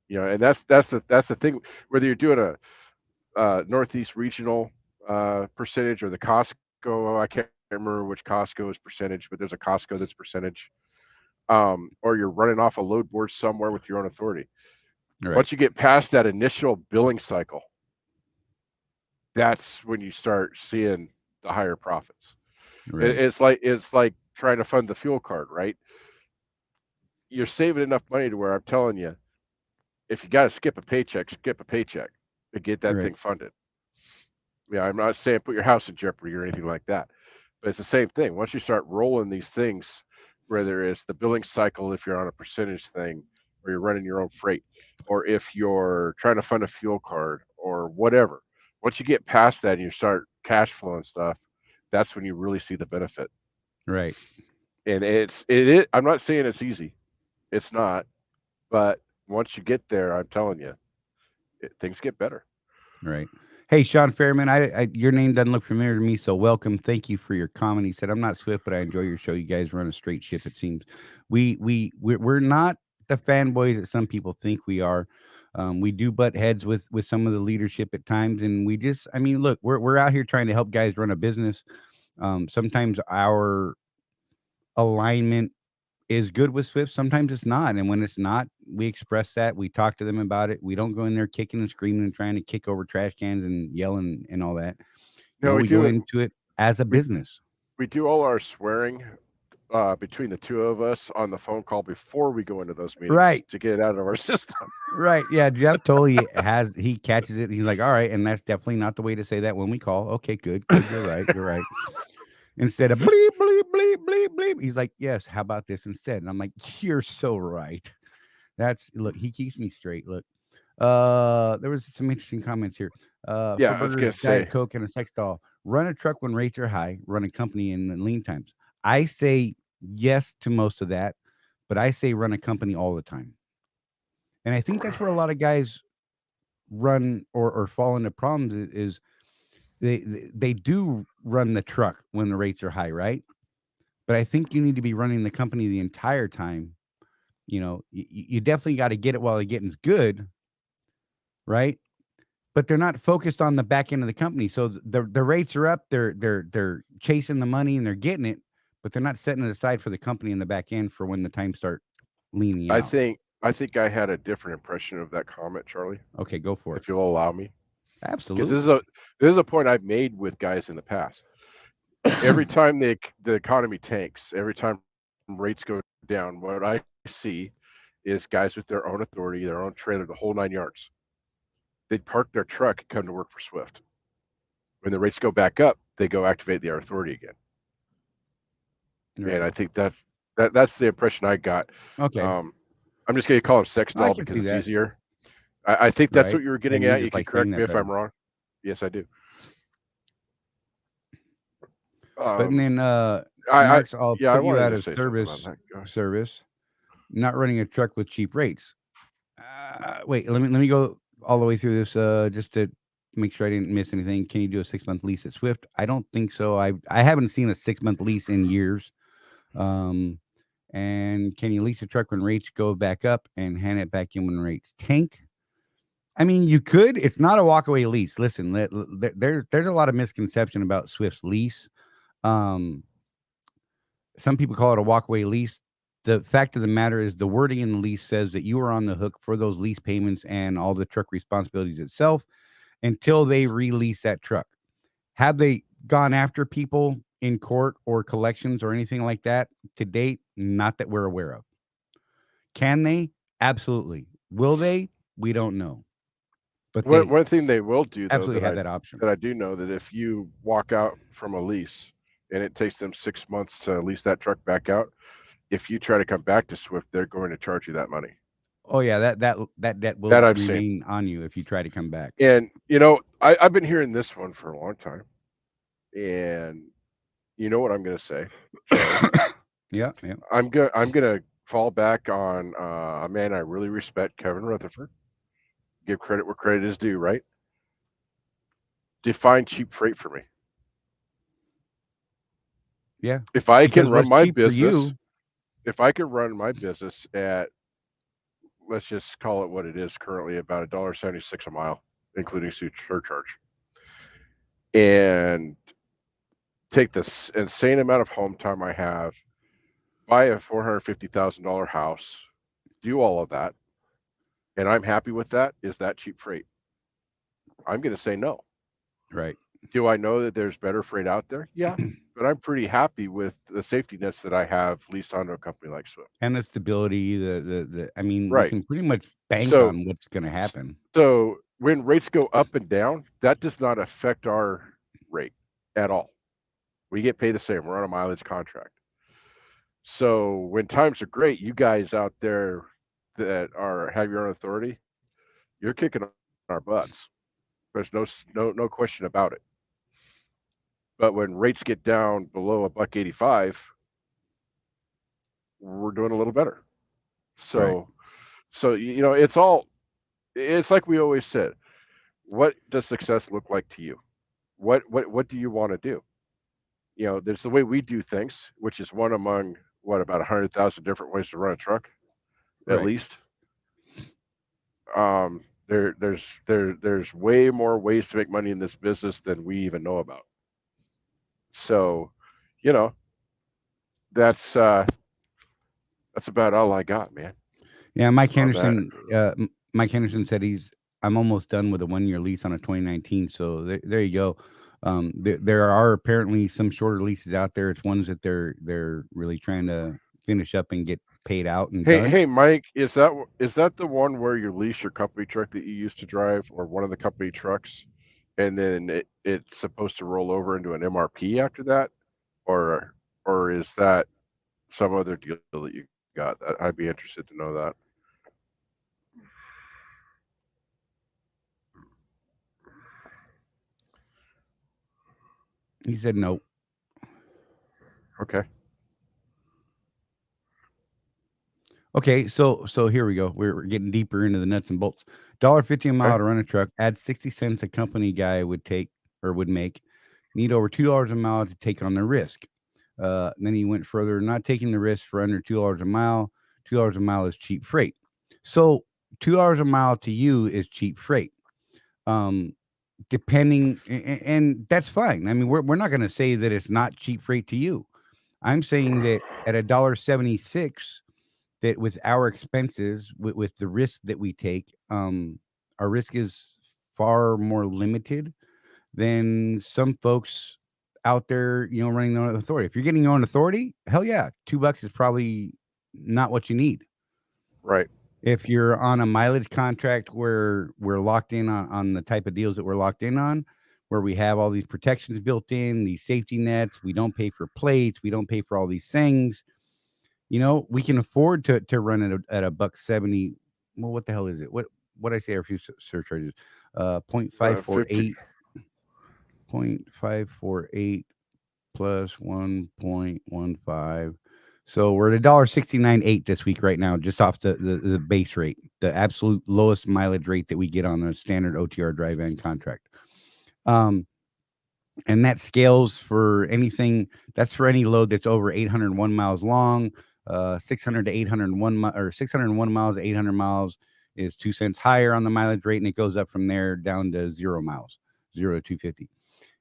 And that's the thing. Whether you're doing a Northeast regional percentage, or the Costco. I can't remember which Costco is percentage, but there's a Costco that's percentage. Or you're running off a load board somewhere with your own authority. Right. Once you get past that initial billing cycle, that's when you start seeing the higher profits. Right. It's like trying to fund the fuel card, right? You're saving enough money to where I'm telling you, if you got to skip a paycheck to get that Right. thing funded. Yeah, I'm not saying put your house in jeopardy or anything like that, but it's the same thing. Once you start rolling these things, whether it's the billing cycle, if you're on a percentage thing, or you're running your own freight, or if you're trying to fund a fuel card or whatever, once you get past that and you start cash flow and stuff, that's when you really see the benefit. Right. And it is. I'm not saying it's easy. It's not, but once you get there, I'm telling you, things get better. Right. Hey, Sean Fairman, your name doesn't look familiar to me, so welcome. Thank you for your comment. He said, "I'm not Swift, but I enjoy your show. You guys run a straight ship. It seems we're not the fanboy that some people think we are. We do butt heads with some of the leadership at times, and we just, I mean, look, we're out here trying to help guys run a business. Sometimes our alignment is good with Swift. Sometimes it's not. And when it's not, we express that. We talk to them about it. We don't go in there kicking and screaming and trying to kick over trash cans and yelling and all that. No, we We go do it. into it as a We business. we do all our swearing between the two of us on the phone call before we go into those meetings Right. to get it out of our system. Right. Yeah. Jeff totally he catches it. He's like, all right. And that's definitely not the way to say that when we call. Okay, good. Good. You're right. You're right. Instead of bleep, bleep, bleep, bleep, bleep. He's like, yes, how about this instead? And I'm like, you're so right. Look, he keeps me straight. Look. There was some interesting comments here. For Yeah, I was gonna burgers, Diet say. Coke, and a sex doll. Run a truck when rates are high. Run a company in the lean times. I say yes to most of that, but I say run a company all the time. And I think that's where a lot of guys run or fall into problems is they do run the truck when the rates are high, right? But I think you need to be running the company the entire time. You definitely got to get it while the getting's good, right? But they're not focused on the back end of the company. So the rates are up, they're chasing the money and they're getting it, but they're not setting it aside for the company in the back end for when the times start leaning I out. think I think I had a different impression of that comment, Charlie, Okay, go for it. if you'll allow me, because Absolutely. this is a point I've made with guys in the past. Every time the economy tanks, every time rates go down, what I see is guys with their own authority, their own trailer, the whole 9 yards. They'd park their truck and come to work for Swift. When the rates go back up, they go activate their authority again. And Right. I think that's the impression I got. Okay. Um, I'm just gonna call him sex I doll can because see it's that. easier. I think that's Right. what you were getting And you at. You just can like saying correct me that if I'm better. wrong. Yes, I do. But Um, then I Marks, I'll yeah, I put you wanted out to of say something about that. Go ahead. service, not running a truck with cheap rates. Wait, let me go all the way through this just to make sure I didn't miss anything. Can you do a 6 month lease at Swift? I don't think so. I haven't seen a 6 month lease in years. Um, and can you lease a truck when rates go back up and hand it back in when rates tank? I mean, you could. It's not a walkaway lease. Listen, there's a lot of misconception about Swift's lease. Um, some people call it a walkaway lease. The fact of the matter is the wording in the lease says that you are on the hook for those lease payments and all the truck responsibilities itself until they release that truck. Have they gone after people in court or collections or anything like that to date? Not that we're aware of. Can they? Absolutely. Will they? We don't know. But they One thing they will do though absolutely have that option. that I do know, that if you walk out from a lease and it takes them 6 months to lease that truck back out, if you try to come back to Swift, they're going to charge you that money. Oh yeah, that debt That will I've seen. remain on you if you try to come back. And I've been hearing this one for a long time, and you know what I'm going to say, Charlie? Yeah, yeah. I'm gonna fall back on a man I really respect, Kevin Rutherford. Give credit where credit is due, right? Define cheap freight for me. Yeah. If I can Because run what's my cheap for business, you, if I can run my business at, let's just call it what it is currently, about $1.76 a mile, including surcharge. and take this insane amount of home time I have, buy a $450,000 house, do all of that, and I'm happy with that, is that cheap freight? I'm going to say no. Right. Do I know that there's better freight out there? Yeah, but I'm pretty happy with the safety nets that I have leased onto a company like Swift. And the stability, I mean, we Right. can pretty much bank So, on what's going to happen. so when rates go up and down, that does not affect our rate at all. We get paid the same. We're on a mileage contract. So when times are great, you guys out there that have your own authority, you're kicking our butts. There's no question about it. But when rates get down below $1.85, we're doing a little better. Right. So it's like we always said. What does success look like to you? What do you want to do? There's the way we do things, which is one among about 100,000 different ways to run a truck, at Right. least. There's way more ways to make money in this business than we even know about. So, you know, that's about all I got, man. Yeah, Mike On that. Henderson. Mike Henderson said I'm almost done with a 1-year lease on a 2019. So there you go. There are apparently some shorter leases out there. It's ones that they're really trying to finish up and get paid out and done. Hey, Mike, is that the one where you lease your company truck that you used to drive, or one of the company trucks, and then it's supposed to roll over into an MRP after that, or is that some other deal that you got? I'd be interested to know that. He said no. Okay. Okay, so here we go. We're getting deeper into the nuts and bolts. $1.50 a mile Okay. to run a truck. Add 60 cents a company guy would make. Need over $2 a mile to take on the risk. Then he went further, not taking the risk for under $2 a mile. $2 a mile is cheap freight. So $2 a mile to you is cheap freight. Depending, and that's fine. I mean, we're not going to say that it's not cheap freight to you. I'm saying that at $1.76, that with our expenses, with the risk that we take, our risk is far more limited than some folks out there, running their own authority. If you're getting your own authority, hell yeah, $2 is probably not what you need. Right. If you're on a mileage contract where we're locked in on the type of deals that we're locked in on, where we have all these protections built in, these safety nets, we don't pay for plates, we don't pay for all these things. We can afford to run it at $1.70. Well, what the hell is it? What I say our few surcharges? 0.548. 0.548 plus 1.15. So we're at $1.69.8 this week right now, just off the base rate, the absolute lowest mileage rate that we get on a standard OTR dry van contract. And that scales for anything. That's for any load that's over 801 miles long. 600 to 801 or 601 miles to 800 miles is 2 cents higher on the mileage rate, and it goes up from there down to 0 miles, 0 to 250.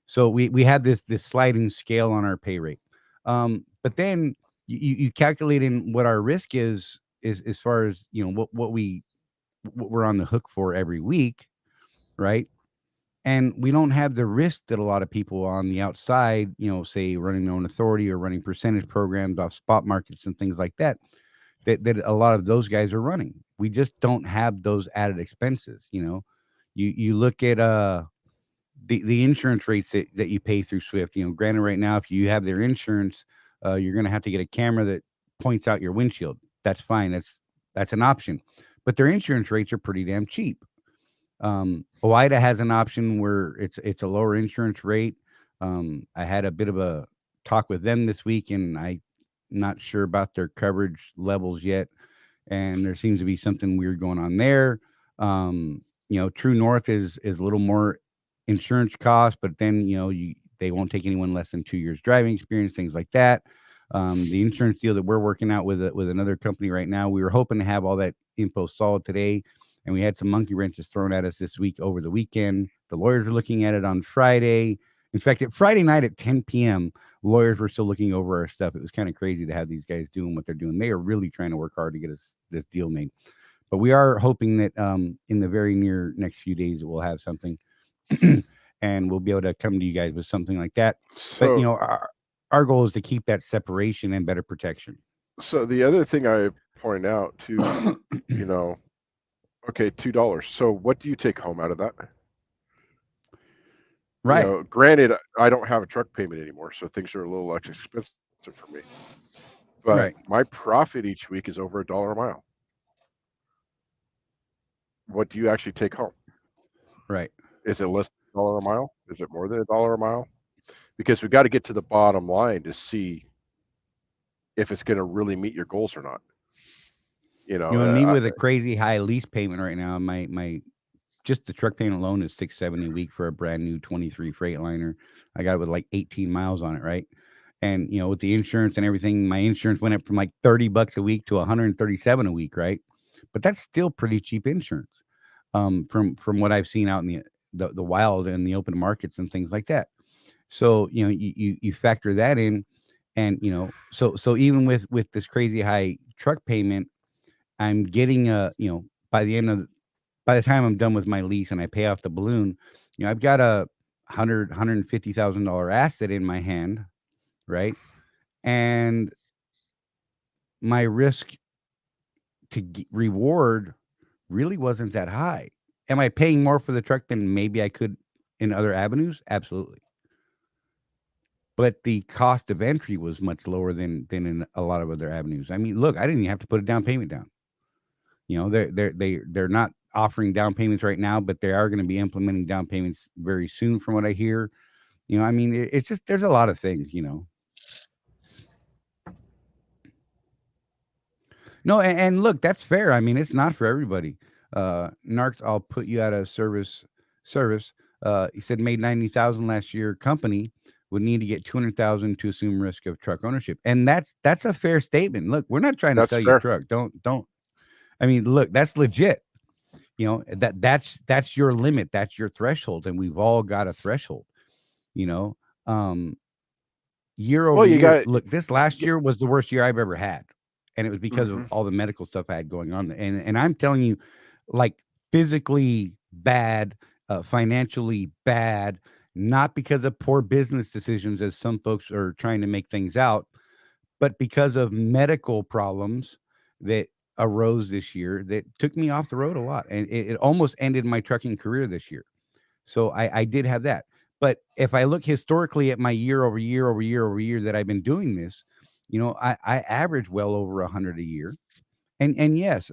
So we have this sliding scale on our pay rate. But then you calculate in what our risk is as far as what we're on the hook for every week, right? And we don't have the risk that a lot of people on the outside, say running their own authority or running percentage programs off spot markets and things like that a lot of those guys are running. We just don't have those added expenses. You look at the insurance rates that you pay through Swift. Granted, right now, if you have their insurance, you're going to have to get a camera that points out your windshield. That's fine. That's an option, but their insurance rates are pretty damn cheap. OIDA has an option where it's a lower insurance rate. I had a bit of a talk with them this week, and I'm not sure about their coverage levels yet. And there seems to be something weird going on there. True North is a little more insurance cost, but then they won't take anyone less than 2 years driving experience, things like that. The insurance deal that we're working out with another company right now, we were hoping to have all that info solid today, and we had some monkey wrenches thrown at us this week over the weekend. The lawyers are looking at it on Friday. In fact, at Friday night at 10 p.m., lawyers were still looking over our stuff. It was kind of crazy to have these guys doing what they're doing. They are really trying to work hard to get us this deal made. But we are hoping that in the very near next few days, we'll have something and we'll be able to come to you guys with something like that. But, So, our goal is to keep that separation and better protection. so the other thing I point out too, you know, okay, $2. So what do you take home out of that? Right. Granted, I don't have a truck payment anymore, so things are a little less expensive for me. But Right. my profit each week is over $1 a mile. What do you actually take home? Right. Is it less than $1 a mile? Is it more than $1 a mile? Because we got to get to the bottom line to see if it's going to really meet your goals or not. And me with a crazy high lease payment right now, my just the truck payment alone is $670 a week for a brand new 23 Freightliner. I got it with like 18 miles on it, right? And with the insurance and everything, my insurance went up from like $30 a week to $137 a week, right? But that's still pretty cheap insurance, from what I've seen out in the wild and the open markets and things like that. So you factor that in, and so even with this crazy high truck payment, I'm getting by the time I'm done with my lease and I pay off the balloon, I've got a $150,000 asset in my hand, right? And my risk to reward really wasn't that high. Am I paying more for the truck than maybe I could in other avenues? Absolutely. But the cost of entry was much lower than in a lot of other avenues. I mean, look, I didn't even have to put a down payment down. They're not offering down payments right now, but they are going to be implementing down payments very soon, from what I hear. I mean, it's just there's a lot of things. No, and look, that's fair. I mean, it's not for everybody. Narc, I'll put you out of service. He said made 90,000 last year. Company would need to get 200,000 to assume risk of truck ownership, and that's a fair statement. Look, we're not trying to That's sell you a fair. truck. Don't. I mean, look, that's legit. That's your limit. That's your threshold, and we've all got a threshold. Year over Well, you year. got Look, this last year was the worst year I've ever had, and it was because of hmm all the medical stuff I had going on. And I'm telling you, like, physically bad, financially bad, not because of poor business decisions, as some folks are trying to make things out, but because of medical problems that arose this year that took me off the road a lot, and it almost ended my trucking career this year. So I did have that. But if I look historically at my year over year that I've been doing this, I average well over 100 a year. And yes,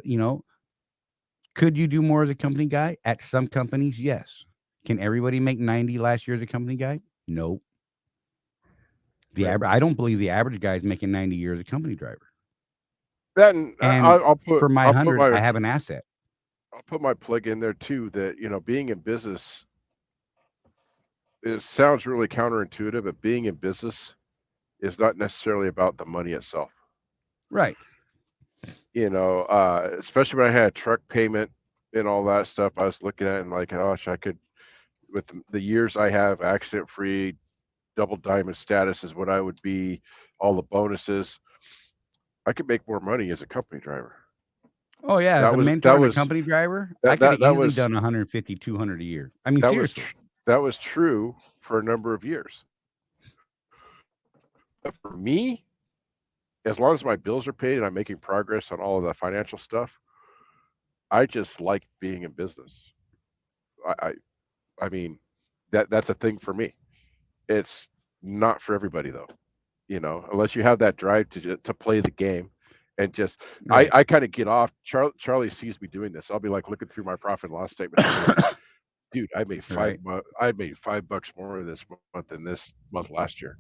could you do more as a company guy? At some companies, yes. Can everybody make 90 last year as a company guy? No. right. I don't believe the average guy is making 90 a year as a company driver. Then And I'll for my I'll put 100, I my have an asset. I'll put my plug in there too. That being in business, it sounds really counterintuitive, but being in business is not necessarily about the money itself. Right. Especially when I had a truck payment and all that stuff, I was looking at it and like, gosh, I could, with the years I have accident free, double diamond status is what I would be, all the bonuses, I could make more money as a company driver. Oh yeah, as That a was mentor that and a was company driver, I that could have that that easily was done 150, 200 a year. I mean, that was seriously. tr- that was true for a number of years. But for me, as long as my bills are paid and I'm making progress on all of the financial stuff, I just like being in business. I I mean, that's a thing for me. It's not for everybody though, unless you have that drive to play the game and just Right. I kind of get off. Charley sees me doing this. I'll be like looking through my profit and loss statements. I'll be like, dude, Right. I made $5 more this month than this month last year.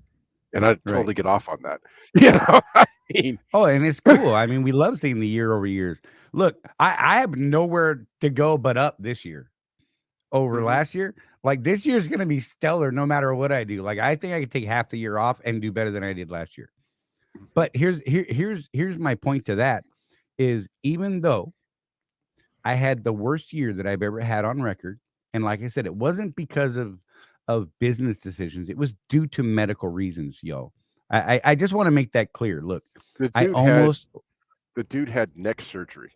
And I Right. totally get off on that. You know, I mean, Oh, and it's cool. I mean, we love seeing the year over years. Look, I have nowhere to go but up this year over mhm. last year. Like, this year's going to be stellar no matter what I do. Like, I think I could take half the year off and do better than I did last year. But here's my point to that is, even though I had the worst year that I've ever had on record, and like I said, it wasn't because of of business decisions. It was due to medical reasons, yo. I just want to make that clear. Look, The I dude had almost the dude had neck surgery.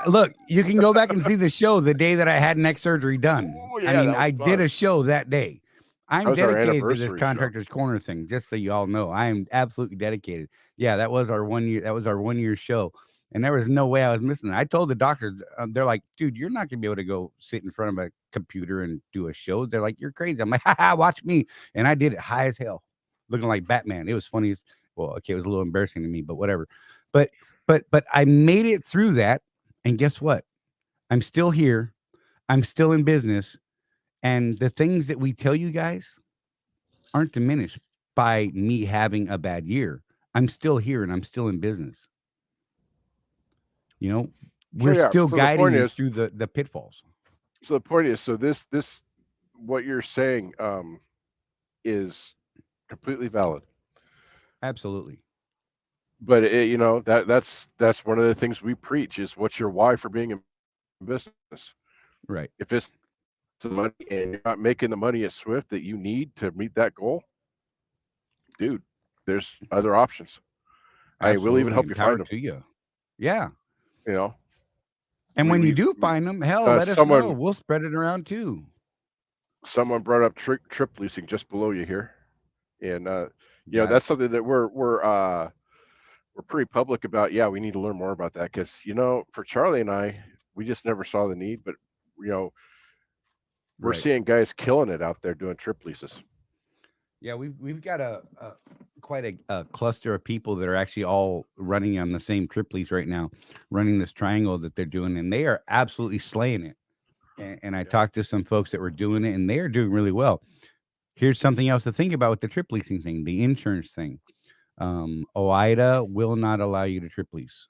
look, you can go back and see the show the day that I had neck surgery done. Oh I yeah, mean, that was I did fun. a show that day. That I'm was our dedicated to this anniversary show. Contractors Corner thing, just so you all know. I am absolutely dedicated. Yeah, that was our 1 year. That was our 1 year show, and there was no way I was missing it. I told the doctors, they're like, "Dude, you're not gonna be able to go sit in front of a computer and do a show." They're like, "You're crazy." I'm like, "Ha, watch me!" And I did it high as hell, looking like Batman. It was funny as well. Okay, it was a little embarrassing to me, but whatever. But but I made it through that, and guess what? I'm still here. I'm still in business. And the things that we tell you guys aren't diminished by me having a bad year. I'm still here and I'm still in business. You know, So we're yeah, still guiding you through the pitfalls. so this what you're saying is completely valid. Absolutely. But that's one of the things we preach is what's your why for being in business. If Right. it's the money and you're not making the money at Swift that you need to meet that goal, dude, there's other options. We'll even Absolutely. help you And find power them. to you. Yeah. You know, And when you do find them, hell, let us know. someone We'll spread it around too. brought up trip leasing just below you here, and Got it. that's something that we're pretty public about. Yeah, we need to learn more about that because for Charley and I, we just never saw the need, but you know, we're Right. seeing guys killing it out there doing trip leases. Yeah, we've got a quite a cluster of people that are actually all running on the same trip lease right now, running this triangle that they're doing, and they are absolutely slaying it. And I Yeah. talked to some folks that were doing it, and they are doing really well. Here's something else to think about with the trip leasing thing, the insurance thing. OIDA will not allow you to trip lease.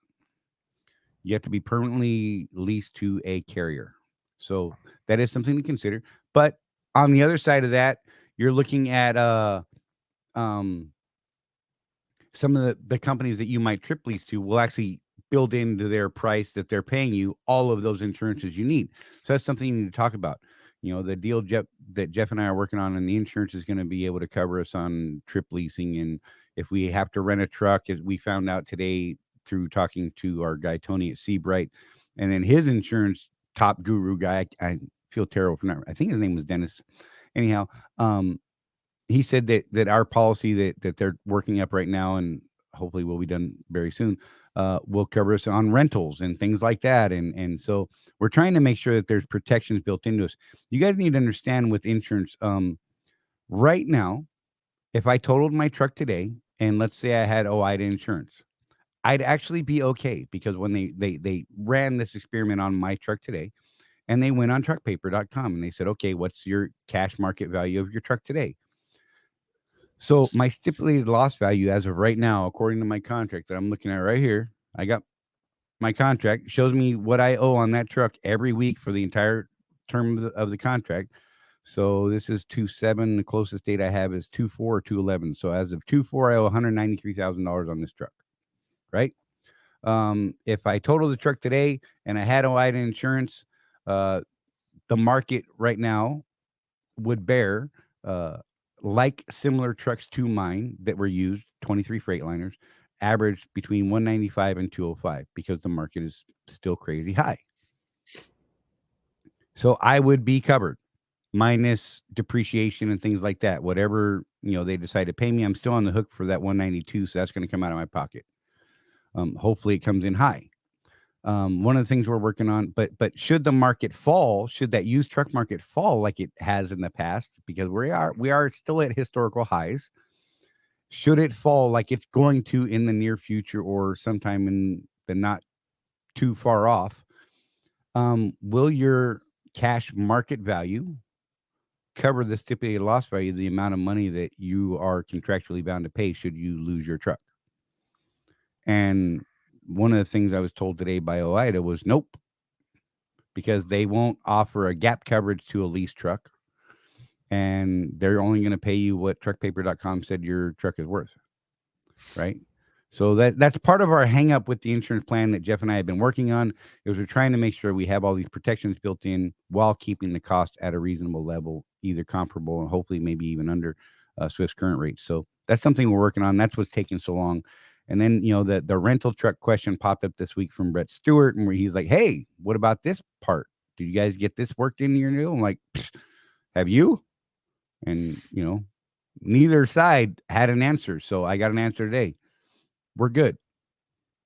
You have to be permanently leased to a carrier. So that is something to consider. But on the other side of that, you're looking at um some of the companies that you might trip lease to will actually build into their price that they're paying you all of those insurances you need. So that's something you need to talk about. The deal that Jeff and I are working on, and the insurance is going to be able to cover us on trip leasing. And if we have to rent a truck, as we found out today through talking to our guy Tony at Seabright, and then his insurance top guru guy, I feel terrible for not. I think his name was Dennis. Anyhow, he said that our policy that they're working up right now, and hopefully will be done very soon, will cover us on rentals and things like that. And so we're trying to make sure that there's protections built into us. You guys need to understand with insurance, right now, if I totaled my truck today, and let's say I had OIDA insurance, I'd actually be okay, because when they ran this experiment on my truck today, and they went on truckpaper.com and they said, okay, what's your cash market value of your truck today? So my stipulated loss value as of right now, according to my contract that I'm looking at right here, I got my contract, shows me what I owe on that truck every week for the entire term of the contract. So this is 2/7. The closest date I have is 2/4 or 2/11. So as of 2/4, I owe $193,000 on this truck, right? If I total the truck today and I had OIDA insurance, the market right now would bear like similar trucks to mine that were used, 23 Freightliners, averaged between 195 and 205, because the market is still crazy high. So I would be covered minus depreciation and things like that. Whatever, they decide to pay me, I'm still on the hook for that 192. So that's going to come out of my pocket. Hopefully it comes in high. One of the things we're working on, but should the market fall, should that used truck market fall like it has in the past, because we are still at historical highs, should it fall like it's going to in the near future or sometime in the not too far off, will your cash market value cover the stipulated loss value, the amount of money that you are contractually bound to pay should you lose your truck? And one of the things I was told today by OIDA was nope, because they won't offer a gap coverage to a lease truck, and they're only going to pay you what truckpaper.com said your truck is worth, right? So that's part of our hang up with the insurance plan that Jeff and I have been working on, is we're trying to make sure we have all these protections built in while keeping the cost at a reasonable level, either comparable and hopefully maybe even under Swift's current rate. So that's something we're working on. That's what's taking so long. And then, the rental truck question popped up this week from Brett Stewart, and where he's like, hey, what about this part? Did you guys get this worked in your deal? I'm like, have you? And, neither side had an answer. So I got an answer today. We're good.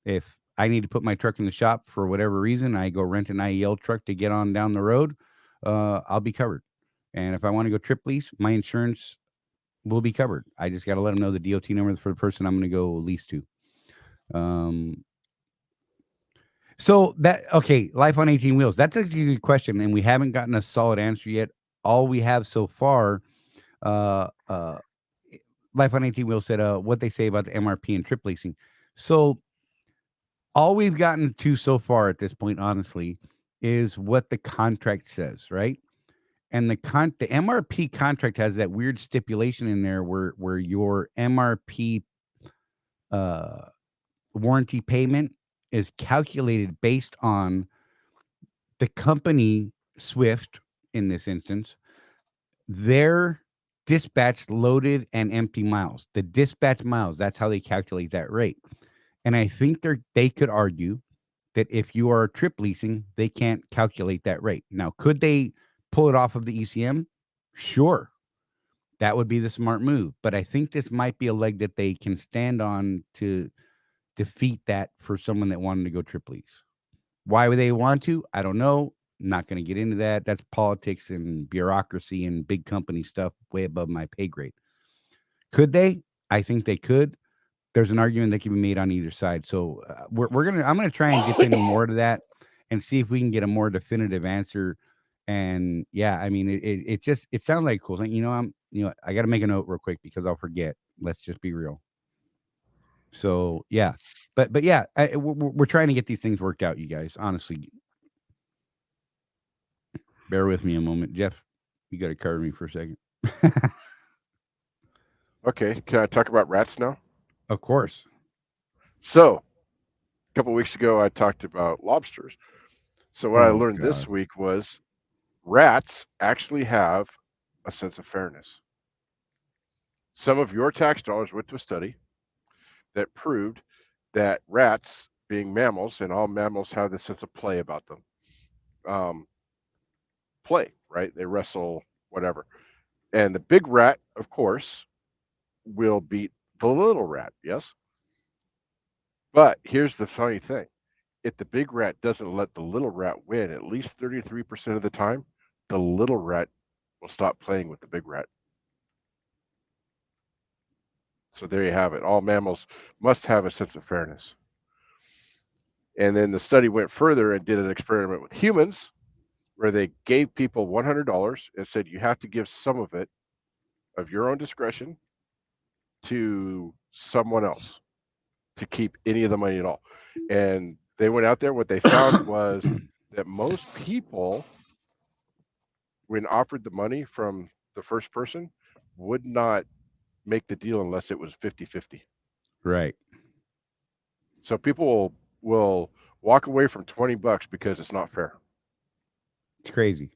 If I need to put my truck in the shop for whatever reason, I go rent an IEL truck to get on down the road, I'll be covered. And if I want to go trip lease, my insurance will be covered. I just got to let them know the DOT number for the person I'm going to go lease to. So life on 18 wheels. That's a good question, and we haven't gotten a solid answer yet. All we have so far, Life on 18 Wheels said, what they say about the MRP and trip leasing. So all we've gotten to so far at this point, honestly, is what the contract says, right? And the MRP contract has that weird stipulation in there where your MRP warranty payment is calculated based on the company, Swift, in this instance, their dispatched loaded and empty miles. The dispatch miles, that's how they calculate that rate. And I think they could argue that if you are trip leasing, they can't calculate that rate. Now, could they pull it off of the ECM? Sure. That would be the smart move. But I think this might be a leg that they can stand on to defeat that for someone that wanted to go trip lease. Why would they want to? I don't know. Not going to get into that. That's politics and bureaucracy and big company stuff way above my pay grade. Could they? I think they could. There's an argument that can be made on either side. So I'm going to try and dip into more to that and see if we can get a more definitive answer. And yeah, I mean, it sounds like cool. I got to make a note real quick because I'll forget. Let's just be real. So yeah, but yeah, we're trying to get these things worked out, you guys. Honestly, bear with me a moment, Jeff. You got to cover me for a second. Okay, can I talk about rats now? Of course. So, a couple of weeks ago, I talked about lobsters. So what I learned this week was rats actually have a sense of fairness. Some of your tax dollars went to a study that proved that rats, being mammals, and all mammals have this sense of play about them. Play, right? They wrestle, whatever. And the big rat, of course, will beat the little rat, yes? But here's the funny thing. If the big rat doesn't let the little rat win at least 33% of the time, the little rat will stop playing with the big rat. So there you have it. All mammals must have a sense of fairness. And then the study went further and did an experiment with humans where they gave people $100 and said you have to give some of it of your own discretion to someone else to keep any of the money at all. And they went out there. What they found was that most people, when offered the money from the first person, would not make the deal unless it was 50-50. Right. So people will walk away from $20 because it's not fair. It's crazy.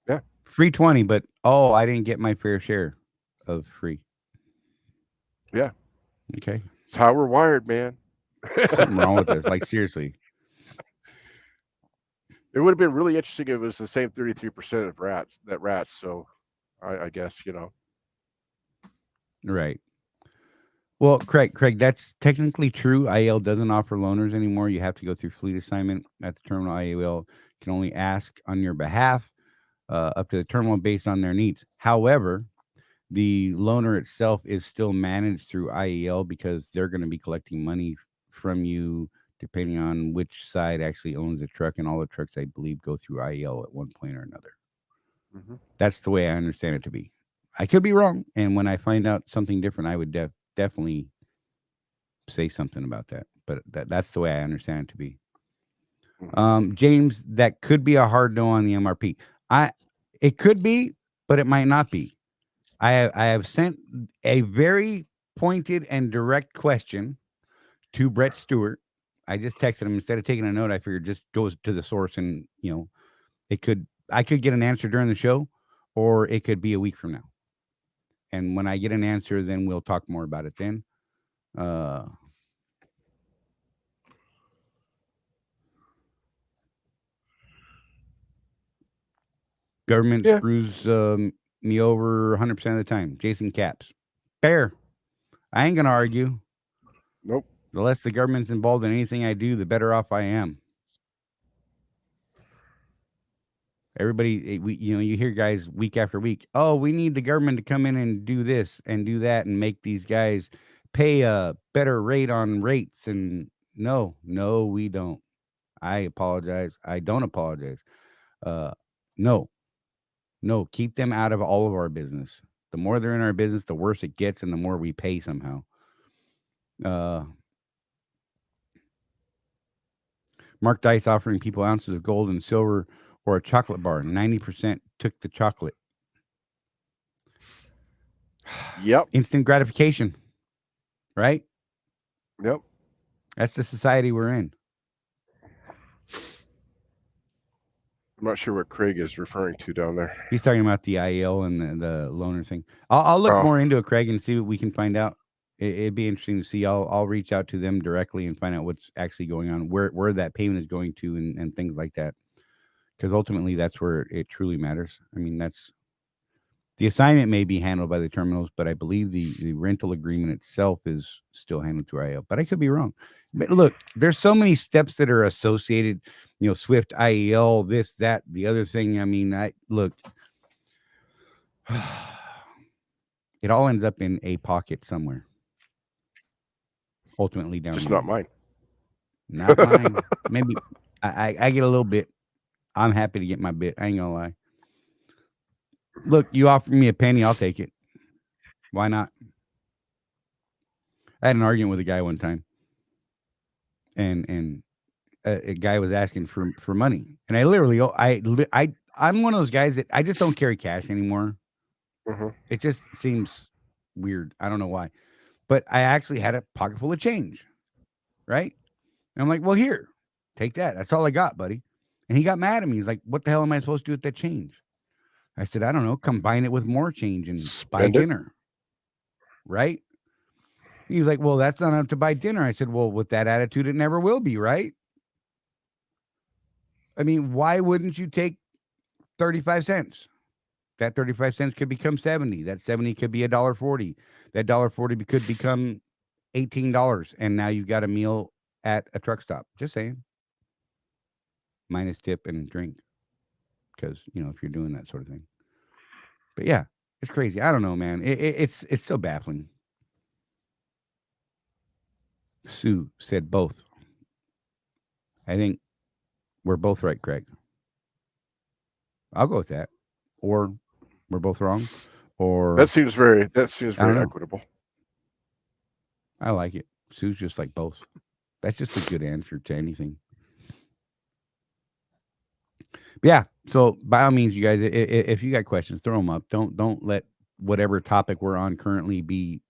Yeah. Free 20, but I didn't get my fair share of free. Yeah. Okay. It's how we're wired, man. Something wrong with this. Like, seriously. It would have been really interesting if it was the same 33% of rats. So I guess, Right. Well, Craig, that's technically true. IEL doesn't offer loaners anymore. You have to go through fleet assignment at the terminal. IEL can only ask on your behalf up to the terminal based on their needs. However, the loaner itself is still managed through IEL because they're going to be collecting money from you depending on which side actually owns the truck. And all the trucks, I believe, go through IEL at one point or another. Mm-hmm. That's the way I understand it to be. I could be wrong. And when I find out something different, I would definitely say something about that. But that's the way I understand it to be. James, that could be a hard no on the MRP. It could be, but it might not be. I have sent a very pointed and direct question to Brett Stewart. I just texted him instead of taking a note. I figured just goes to the source, and I could get an answer during the show, or it could be a week from now. And when I get an answer, then we'll talk more about it. Then, government screws me over 100% of the time. Jason Caps, fair. I ain't gonna argue. Nope. The less the government's involved in anything I do, the better off I am. Everybody, you hear guys week after week. Oh, we need the government to come in and do this and do that and make these guys pay a better rate on rates. And no, we don't. I apologize. I don't apologize. No, keep them out of all of our business. The more they're in our business, the worse it gets, and the more we pay somehow. Mark Dice offering people ounces of gold and silver or a chocolate bar. 90% took the chocolate. Yep. Instant gratification. Right? Yep. That's the society we're in. I'm not sure what Craig is referring to down there. He's talking about the IEL and the loaner thing. I'll look more into it, Craig, and see what we can find out. It'd be interesting to see. I'll reach out to them directly and find out what's actually going on, where that payment is going to, and things like that. Because ultimately, that's where it truly matters. I mean, the assignment may be handled by the terminals, but I believe the rental agreement itself is still handled through IEL. But I could be wrong. But look, there's so many steps that are associated. Swift, IEL, this, that, the other thing. I mean, look. It all ends up in a pocket somewhere. Ultimately, down. Just not mine. Not mine. Maybe I get a little bit. I'm happy to get my bit. I ain't gonna lie. Look, you offer me a penny, I'll take it. Why not? I had an argument with a guy one time, and a guy was asking for money, and I literally, I'm one of those guys that I just don't carry cash anymore. Mm-hmm. It just seems weird. I don't know why, but I actually had a pocket full of change, right? And I'm like, well, here, take that. That's all I got, buddy. And he got mad at me. He's like, what the hell am I supposed to do with that change? I said, I don't know. Combine it with more change and buy dinner. Right? He's like, well, that's not enough to buy dinner. I said, well, with that attitude, it never will be, right? I mean, why wouldn't you take 35 cents? That 35 cents could become 70. That 70 could be $1.40. That $1.40 could become $18. And now you've got a meal at a truck stop. Just saying. Minus tip and drink. Because, if you're doing that sort of thing. But yeah, it's crazy. I don't know, man. It's so baffling. Sue said both. I think we're both right, Craig. I'll go with that. Or we're both wrong. Or that seems very equitable. I like it. Sue's just like both. That's just a good answer to anything. Yeah. So by all means, you guys, if you got questions, throw them up. Don't let whatever topic we're on currently be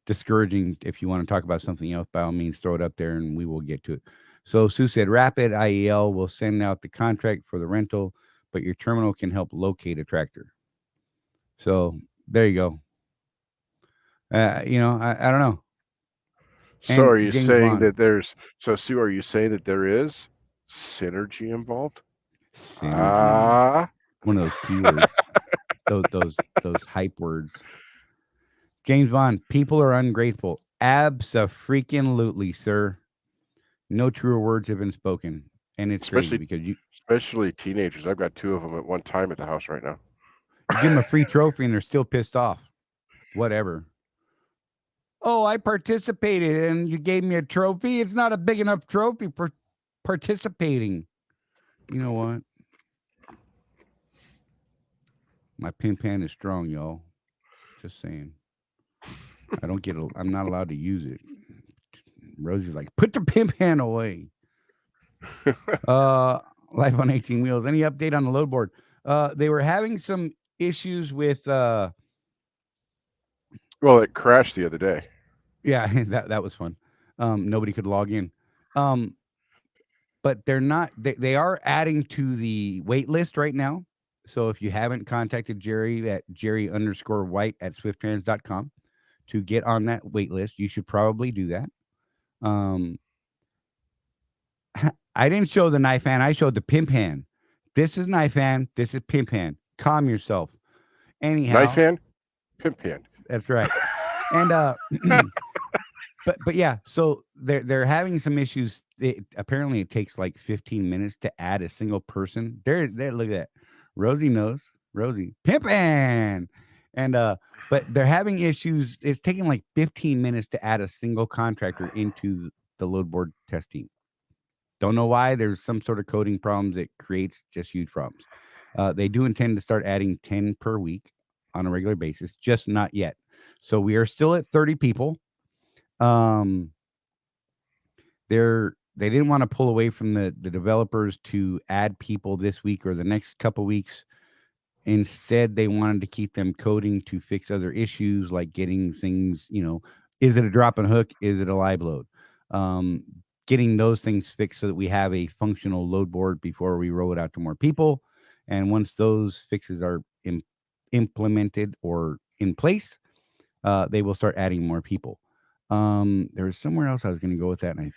discouraging. If you want to talk about something else, by all means, throw it up there and we will get to it. So Sue said, Rapid IEL will send out the contract for the rental, but your terminal can help locate a tractor. So there you go. I don't know. So are you saying that there's? So Sue, are you saying that there is synergy involved? Synergy. One of those keywords. those hype words. James Bond, people are ungrateful. Abso-freaking-lutely, sir. No truer words have been spoken. And it's crazy because especially teenagers. I've got 2 of them at one time at the house right now. You give them a free trophy and they're still pissed off. Whatever. Oh, I participated and you gave me a trophy. It's not a big enough trophy for participating. You know what? My pin pan is strong, y'all. Just saying. I'm not allowed to use it. Rosie's like, put the pin pan away. Life on 18 wheels. Any update on the load board? They were having some issues with well, it crashed the other day. Yeah, that was fun. Nobody could log in. But they're not. They are adding to the wait list right now. So if you haven't contacted Jerry at Jerry_White@swifttrans.com to get on that wait list, you should probably do that. I didn't show the knife hand. I showed the pimp hand. This is knife hand. This is pimp hand. Calm yourself. Anyhow, Knife hand, pimp hand. that's right. And but yeah, so they're having some issues. Apparently, it takes like 15 minutes to add a single person. There, look at that. Rosie knows. Rosie pimpin', and but they're having issues. It's taking like 15 minutes to add a single contractor into the load board test team. Don't know why. There's some sort of coding problems that creates just huge problems. They do intend to start adding 10 per week on a regular basis, just not yet. So we are still at 30 people. They didn't want to pull away from the developers to add people this week or the next couple weeks. Instead, they wanted to keep them coding to fix other issues like getting things, is it a drop and hook? Is it a live load? Getting those things fixed so that we have a functional load board before we roll it out to more people. And once those fixes are implemented or in place, they will start adding more people. There was somewhere else I was going to go with that, and I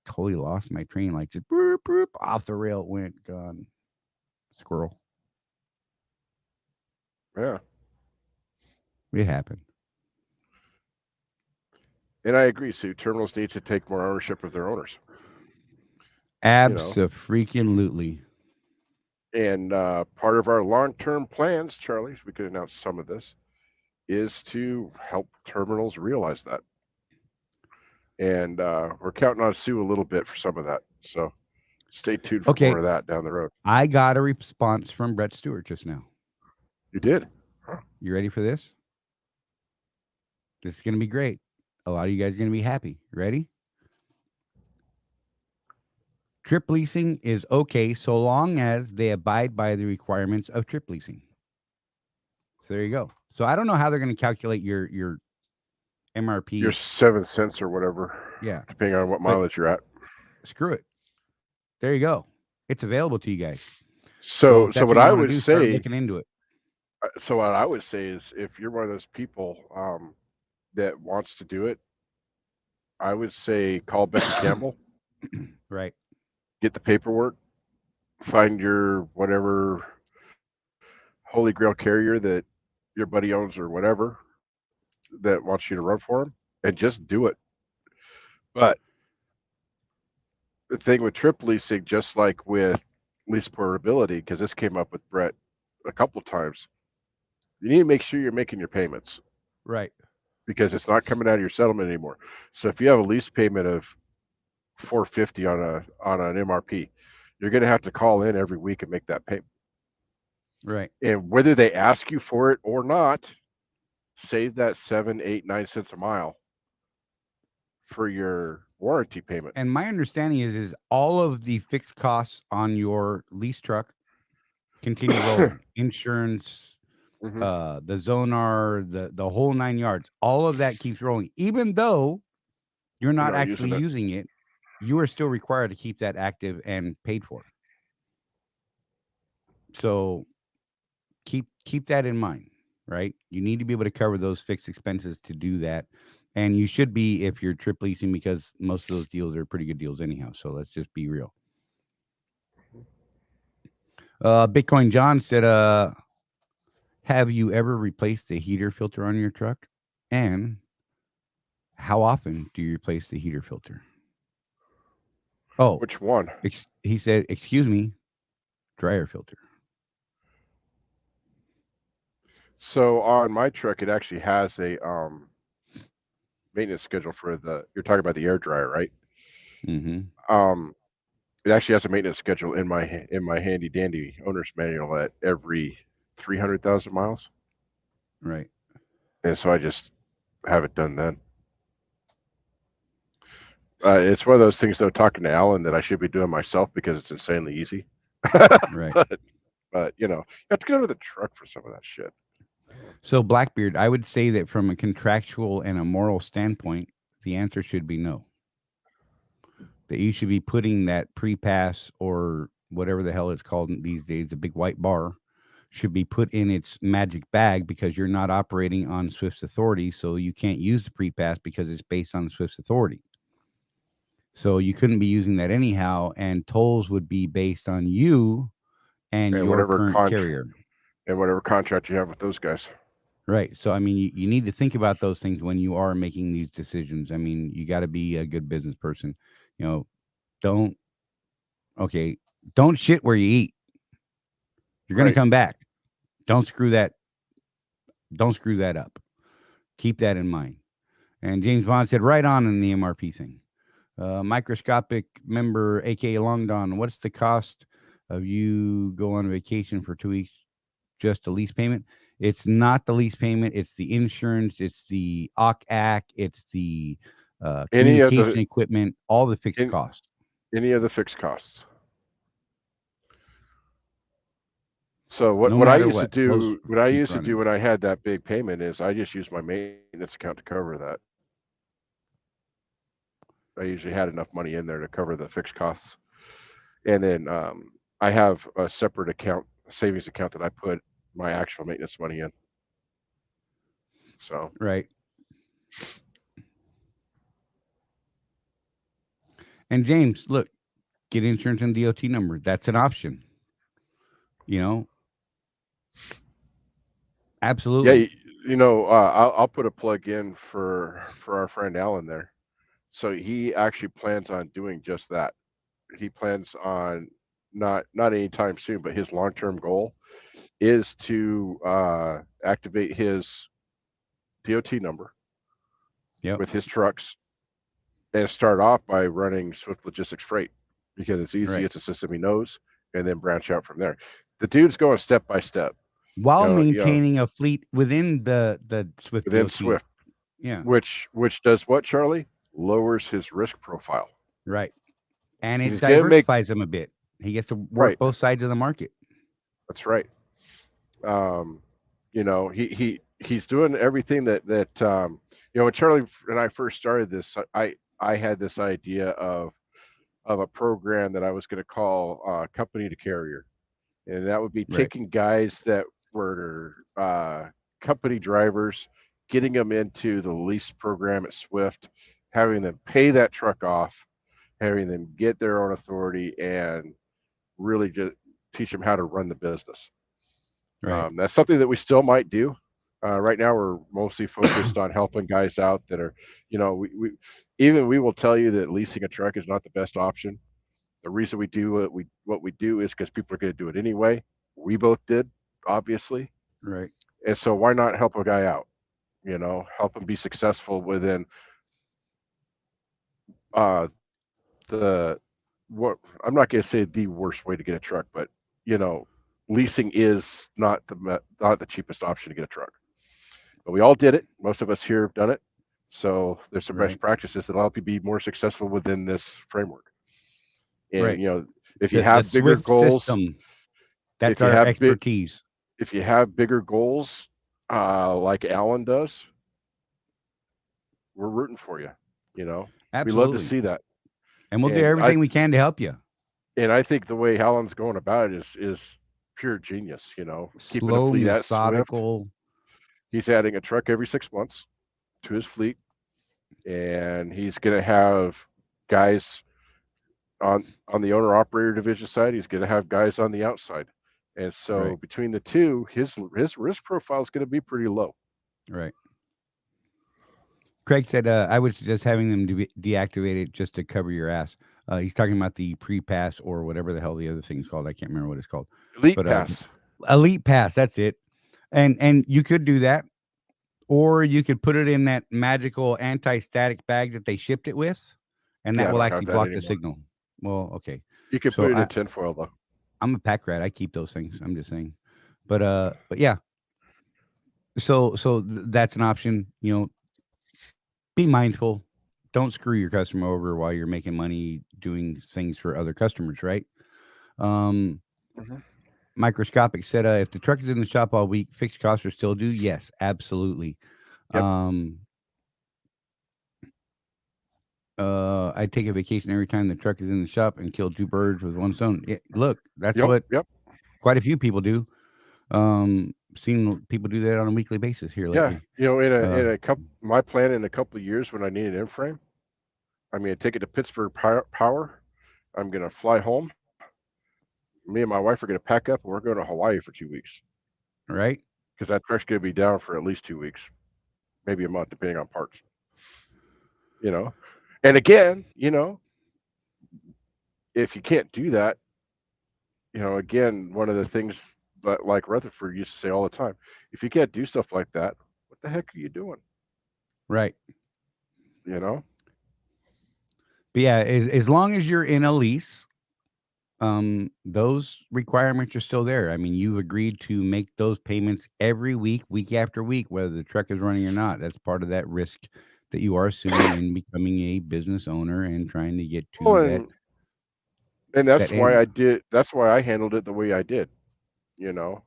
totally lost my train. Like just boop, boop, off the rail it went. Gone. Squirrel. Yeah. It happened. And I agree, Sue. Terminals need to take more ownership of their owners. Abso-freaking-lutely. And part of our long-term plans, Charlie, we could announce some of this, is to help terminals realize that. And we're counting on Sue a little bit for some of that. So stay tuned for more of that down the road. I got a response from Brett Stewart just now. You did? Huh. You ready for this? This is going to be great. A lot of you guys are going to be happy. Ready? Trip leasing is okay so long as they abide by the requirements of trip leasing. So there you go. So I don't know how they're going to calculate your MRP. Your 7 cents or whatever. Yeah. Depending on what mileage you're at. Screw it. There you go. It's available to you guys. So what I would say, looking into it. So what I would say is, if you're one of those people that wants to do it, I would say call Becky Campbell. Right. Get the paperwork. Find your whatever Holy Grail carrier that your buddy owns or whatever that wants you to run for him, and just do it. But the thing with trip leasing, just like with lease portability, because this came up with Brett a couple of times, you need to make sure you're making your payments. Right. Because it's not coming out of your settlement anymore. So if you have a lease payment of $450 on an MRP, you're going to have to call in every week and make that payment. Right. And whether they ask you for it or not, save that 7, 8, 9 cents a mile for your warranty payment. And my understanding is all of the fixed costs on your lease truck continue rolling. Insurance, the Zonar, the whole 9 yards, all of that keeps rolling. Even though you're not actually using it, you are still required to keep that active and paid for. So keep that in mind, right? You need to be able to cover those fixed expenses to do that. And you should be if you're trip leasing, because most of those deals are pretty good deals anyhow. So let's just be real. Bitcoin John said, have you ever replaced the heater filter on your truck? And how often do you replace the heater filter? Oh, which one? He said, excuse me, dryer filter. So on my truck, it actually has a maintenance schedule for you're talking about the air dryer, right? Mm-hmm. It actually has a maintenance schedule in my handy dandy owner's manual at every 300,000 miles. Right. And so I just have it done then. It's one of those things, though, talking to Alan, that I should be doing myself because it's insanely easy. Right. But you have to go to the truck for some of that shit. So Blackbeard, I would say that from a contractual and a moral standpoint, the answer should be no. that you should be putting that pre-pass or whatever the hell it's called these days, the big white bar, should be put in its magic bag because you're not operating on Swift's authority, so you can't use the pre-pass because it's based on Swift's authority. So you couldn't be using that anyhow, and tolls would be based on you and And your current carrier. and whatever contract you have with those guys. Right. So, I mean, you need to think about those things when you are making these decisions. I mean, you got to be a good business person. You know, don't, okay, don't shit where you eat. You're going to Right. come back. Don't screw that. Don't screw that up. Keep that in mind. And James Bond said, right on in the MRP thing. Microscopic member, aka Long Don, what's the cost of you go on vacation for 2 weeks? Just a lease payment? It's not the lease payment. It's the insurance. It's the OCAC. It's the communication equipment. All the fixed costs. Any of the fixed costs. So what I used to do, what I used to do when I had that big payment is I just used my maintenance account to cover that. I usually had enough money in there to cover the fixed costs, and then I have a separate account, savings account that I put my actual maintenance money in. So right. And James, look, get insurance and DOT number. That's an option. You know, absolutely. Yeah, you know, I'll put a plug in for our friend Alan there. So he actually plans on doing just that. He plans on not anytime soon, but his long-term goal is to activate his DOT number with his trucks and start off by running Swift Logistics Freight because it's easy. Right. It's a system he knows, and then branch out from there. The dude's going step by step while maintaining a fleet within the Swift. Within DOT. Swift, yeah. Which does what, Charlie? Lowers his risk profile. Right, and it diversifies him a bit. He gets to work both sides of the market. That's right. You know, he's doing everything that you know, when Charlie and I first started this, I had this idea of a program that I was going to call company to carrier, and that would be taking guys that were company drivers, getting them into the lease program at Swift, having them pay that truck off, having them get their own authority, and really just teach them how to run the business. Right. That's something that we still might do. Right now, we're mostly focused on helping guys out that are, you know, we will tell you that leasing a truck is not the best option. The reason we do what we do is because people are going to do it anyway. We both did, obviously. Right. And so why not help a guy out? You know, help him be successful within what I'm not going to say the worst way to get a truck, but you know, leasing is not the cheapest option to get a truck. But we all did it. Most of us here have done it. So there's some best practices that'll help you be more successful within this framework. And you know, if you have bigger goals, system, that's our expertise. If you have bigger goals, like Alan does, we're rooting for you. You know, absolutely. We love to see that, and we'll do everything we can to help you. And I think the way Alan's going about it is pure genius. You know, keeping a fleet methodical. At Swift. He's adding a truck every 6 months to his fleet, and he's going to have guys on the owner operator division side. He's going to have guys on the outside, and so between the two, his risk profile is going to be pretty low. Right. Craig said, I would suggest having them deactivate it just to cover your ass. He's talking about the pre-pass or whatever the hell the other thing's called. I can't remember what it's called. Elite Pass. Elite Pass. That's it. And you could do that, or you could put it in that magical anti-static bag that they shipped it with, and that will actually block the signal. Well, okay. You could put it in tinfoil though. I'm a pack rat. I keep those things. I'm just saying. But yeah. So that's an option. You know, be mindful. Don't screw your customer over while you're making money doing things for other customers, right? Microscopic said, if the truck is in the shop all week, fixed costs are still due. Yes, absolutely. Yep. I take a vacation every time the truck is in the shop and kill two birds with one stone. Look, that's Yep, what yep, quite a few people do. Seen people do that on a weekly basis here yeah. lately. In a couple, my plan in a couple of years when I need an in frame, I'm going to take it to Pittsburgh Power. I'm going to fly home. Me and my wife are going to pack up, and we're going to Hawaii for 2 weeks Right? because that truck's going to be down for at least 2 weeks, maybe a month, depending on parts. You know, and again, if you can't do that, again, one of the things that like Rutherford used to say all the time, if you can't do stuff like that, what the heck are you doing? Right. You know? But yeah, as long as you're in a lease, those requirements are still there. I mean, you've agreed to make those payments every week, week after week, whether the truck is running or not. That's part of that risk that you are assuming in becoming a business owner and trying to get Well, to and that that's why end. I did. That's why I handled it the way I did. You know,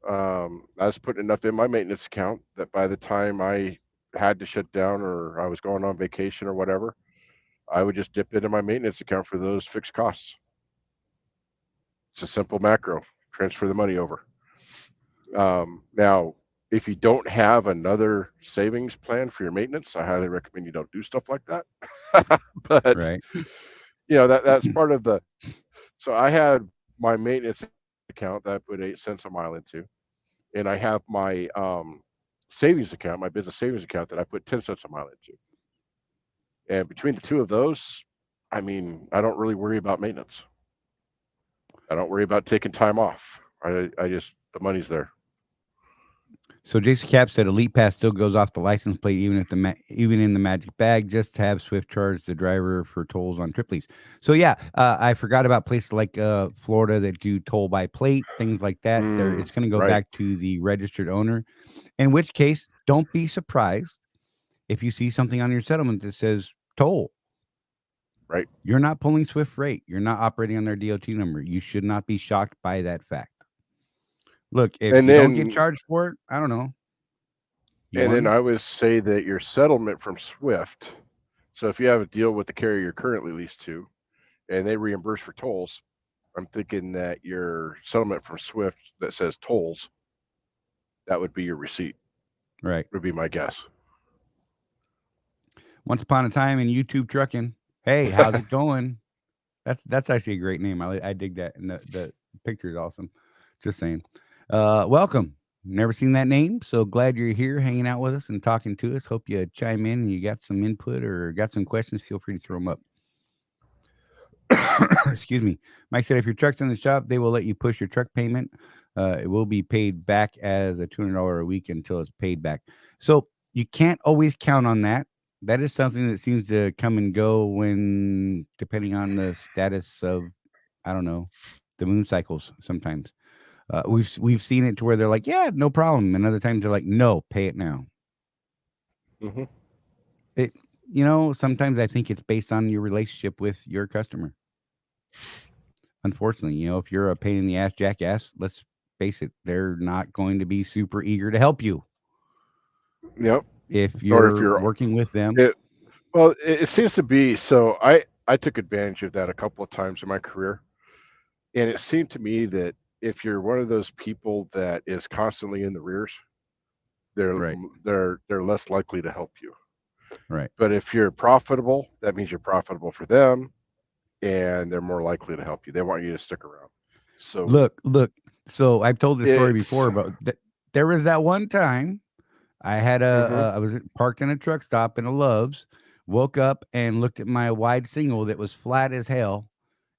I was putting enough in my maintenance account that by the time I had to shut down or I was going on vacation or whatever, I would just dip into my maintenance account for those fixed costs. It's a simple macro. Transfer the money over. Now, if you don't have another savings plan for your maintenance, I highly recommend you don't do stuff like that. But Right. that's part of the. So I had my maintenance account that I put 8 cents a mile into, and I have my savings account, my business savings account that I put 10 cents a mile into. And between the two of those, I mean, I don't really worry about maintenance. I don't worry about taking time off. I just the money's there. So Jason Cap said Elite Pass still goes off the license plate even if even in the magic bag. Just have Swift charge the driver for tolls on trip lease. So yeah, I forgot about places like Florida that do toll by plate, things like that. There, it's going to go Right, back to the registered owner. In which case, don't be surprised if you see something on your settlement that says toll. right. You're not pulling Swift Freight. You're not operating on their DOT number. You should not be shocked by that fact. Look, if And you don't get then charged for it, I don't know. You and then won. I would say that your settlement from Swift. So if you have a deal with the carrier you're currently leased to, and they reimburse for tolls, I'm thinking that your settlement from Swift that says tolls, that would be your receipt. Right. Would be my guess. Once upon a time in YouTube trucking. Hey, how's it going? That's actually a great name. I dig that, and the picture is awesome. Just saying. Welcome. Never seen that name, so glad you're here, hanging out with us and talking to us. Hope you chime in and you got some input or got some questions. Feel free to throw them up. Excuse me. Mike said if your truck's in the shop, they will let you push your truck payment. It will be paid back as a $200 a week until it's paid back. So you can't always count on that. That is something that seems to come and go when, depending on the status of, I don't know, the moon cycles. Sometimes we've seen it to where they're like, yeah, no problem, and other times they're like, no, pay it now. Hmm. It, sometimes I think it's based on your relationship with your customer. Unfortunately, if you're a pain in the ass jackass, let's face it, they're not going to be super eager to help you Yep. if Or if you're you're working with them. it, well, it seems to be. So I took advantage of that a couple of times in my career, and it seemed to me that if you're one of those people that is constantly in the rears, they're Right, they're less likely to help you. right. But if you're profitable, that means you're profitable for them, and they're more likely to help you. They want you to stick around. So Look. So I've told this story it's before, but there was that one time I had hmm I was parked in a truck stop in a Love's, woke up and looked at my wide single that was flat as hell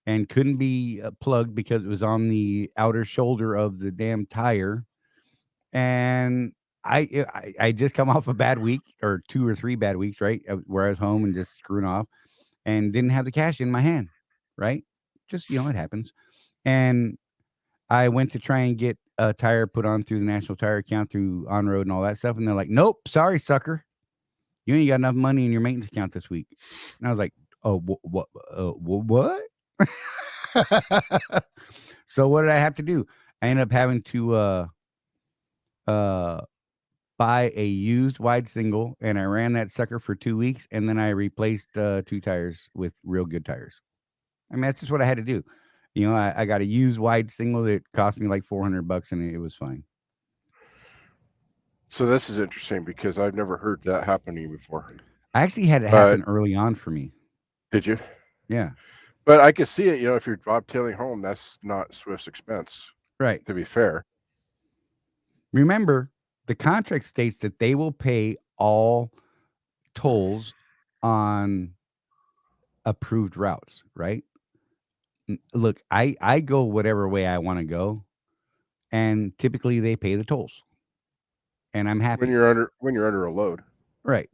and couldn't be plugged because it was on the outer shoulder of the damn tire. And I just come off a bad week or 2 or 3 bad weeks, right? Where I was home and just screwing off and didn't have the cash in my hand, right? Just, it happens. And I went to try and get a tire put on through the National Tire account through On Road and all that stuff. And they're like, nope, sorry, sucker. You ain't got enough money in your maintenance account this week. And I was like, oh, what? So what did I have to do? I ended up having to uh buy a used wide single, and I ran that sucker for 2 weeks, and then I replaced 2 tires with real good tires. I mean, that's just what I had to do. I got a used wide single that cost me like $400, and it was fine. So this is interesting because I've never heard that happening before. I actually had it But happen early on for me. did you? Yeah, But I can see it. If you're bobtailing home, that's not Swift's expense. right. To be fair, Remember, the contract states that they will pay all tolls on approved routes, right? Look, I go whatever way I want to go, and typically they pay the tolls, and I'm when happy. you're under a load, Right.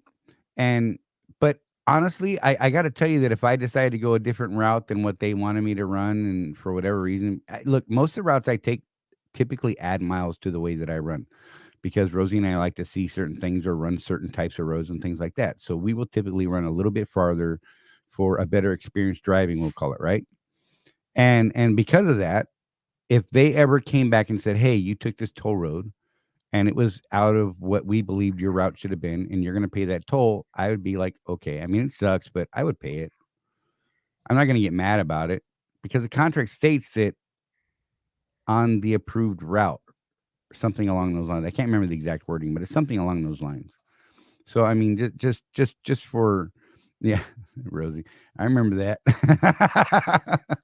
And but honestly, I got to tell you that if I decided to go a different route than what they wanted me to run, and for whatever reason, look, most of the routes I take typically add miles to the way that I run, because Rosie and I like to see certain things or run certain types of roads and things like that. So we will typically run a little bit farther for a better experience driving, we'll call it, right? And because of that, if they ever came back and said, "Hey, you took this toll road and it was out of what we believed your route should have been, and you're going to pay that toll," I would be like, "Okay." I mean, it sucks, but I would pay it. I'm not going to get mad about it, because the contract states that on the approved route, something along those lines. I can't remember the exact wording, but it's something along those lines. So I mean, just for, yeah, Rosie, I remember that.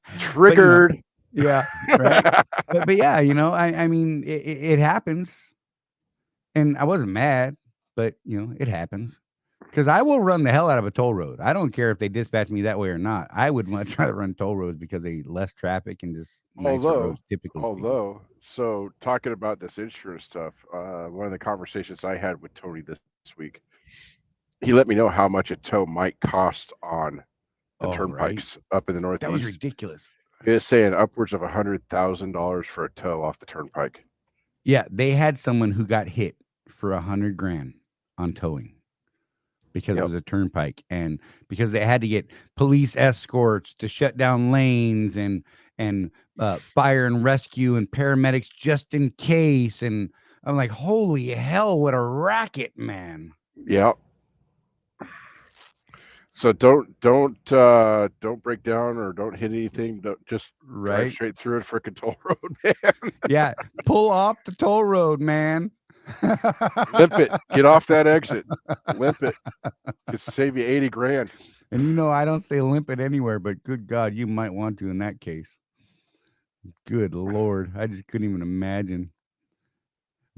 But triggered. yeah, right. But yeah, I mean, it happens, and I wasn't mad, but it happens. Because I will run the hell out of a toll road. I don't care if they dispatch me that way or not. I would much rather run toll roads because they less traffic and just nicer although, roads, typically speaking. so talking about this insurance stuff, one of the conversations I had with Tony this week, he let me know how much a tow might cost on the Oh, right. turnpikes up in the That was Northeast. ridiculous. It is saying upwards of $100,000 for a tow off the turnpike. Yeah, they had someone who got hit for 100 grand on towing because it Yep. was a turnpike, and because they had to get police escorts to shut down lanes, and fire and rescue and paramedics just in case. And I'm like, holy hell, what a racket, man. Yep. So don't break down or don't hit anything. Just drive Right? straight through it for control road, man. Yeah, pull off the toll road, man. Limp it. Get off that exit. Limp it. Could save you 80 grand. And I don't say limp it anywhere, but good God, you might want to in that case. Good Lord. I just couldn't even imagine.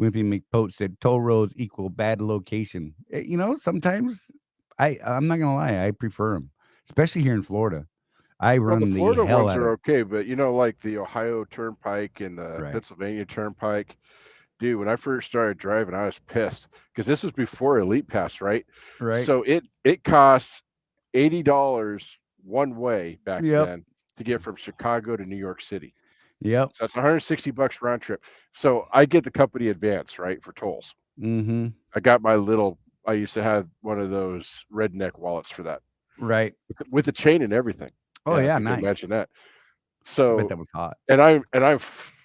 Wimpy McPoach said toll roads equal bad location. Sometimes I'm not gonna lie, I prefer them, especially here in Florida. I Well, the run the Florida hell ones out are of. okay, but like the Ohio Turnpike and the Right, Pennsylvania Turnpike, dude, when I first started driving, I was pissed because this was before Elite Pass, right? right. So it costs $80 one way back Yep, then to get from Chicago to New York City. yep. So that's $160 round trip. So I get the company advance, right, for tolls. Mm-hmm. I got my little. I used to have one of those redneck wallets for that Right. with the chain and everything. Oh Yeah, if yeah, you can nice. imagine that. I bet So that was hot. and I'm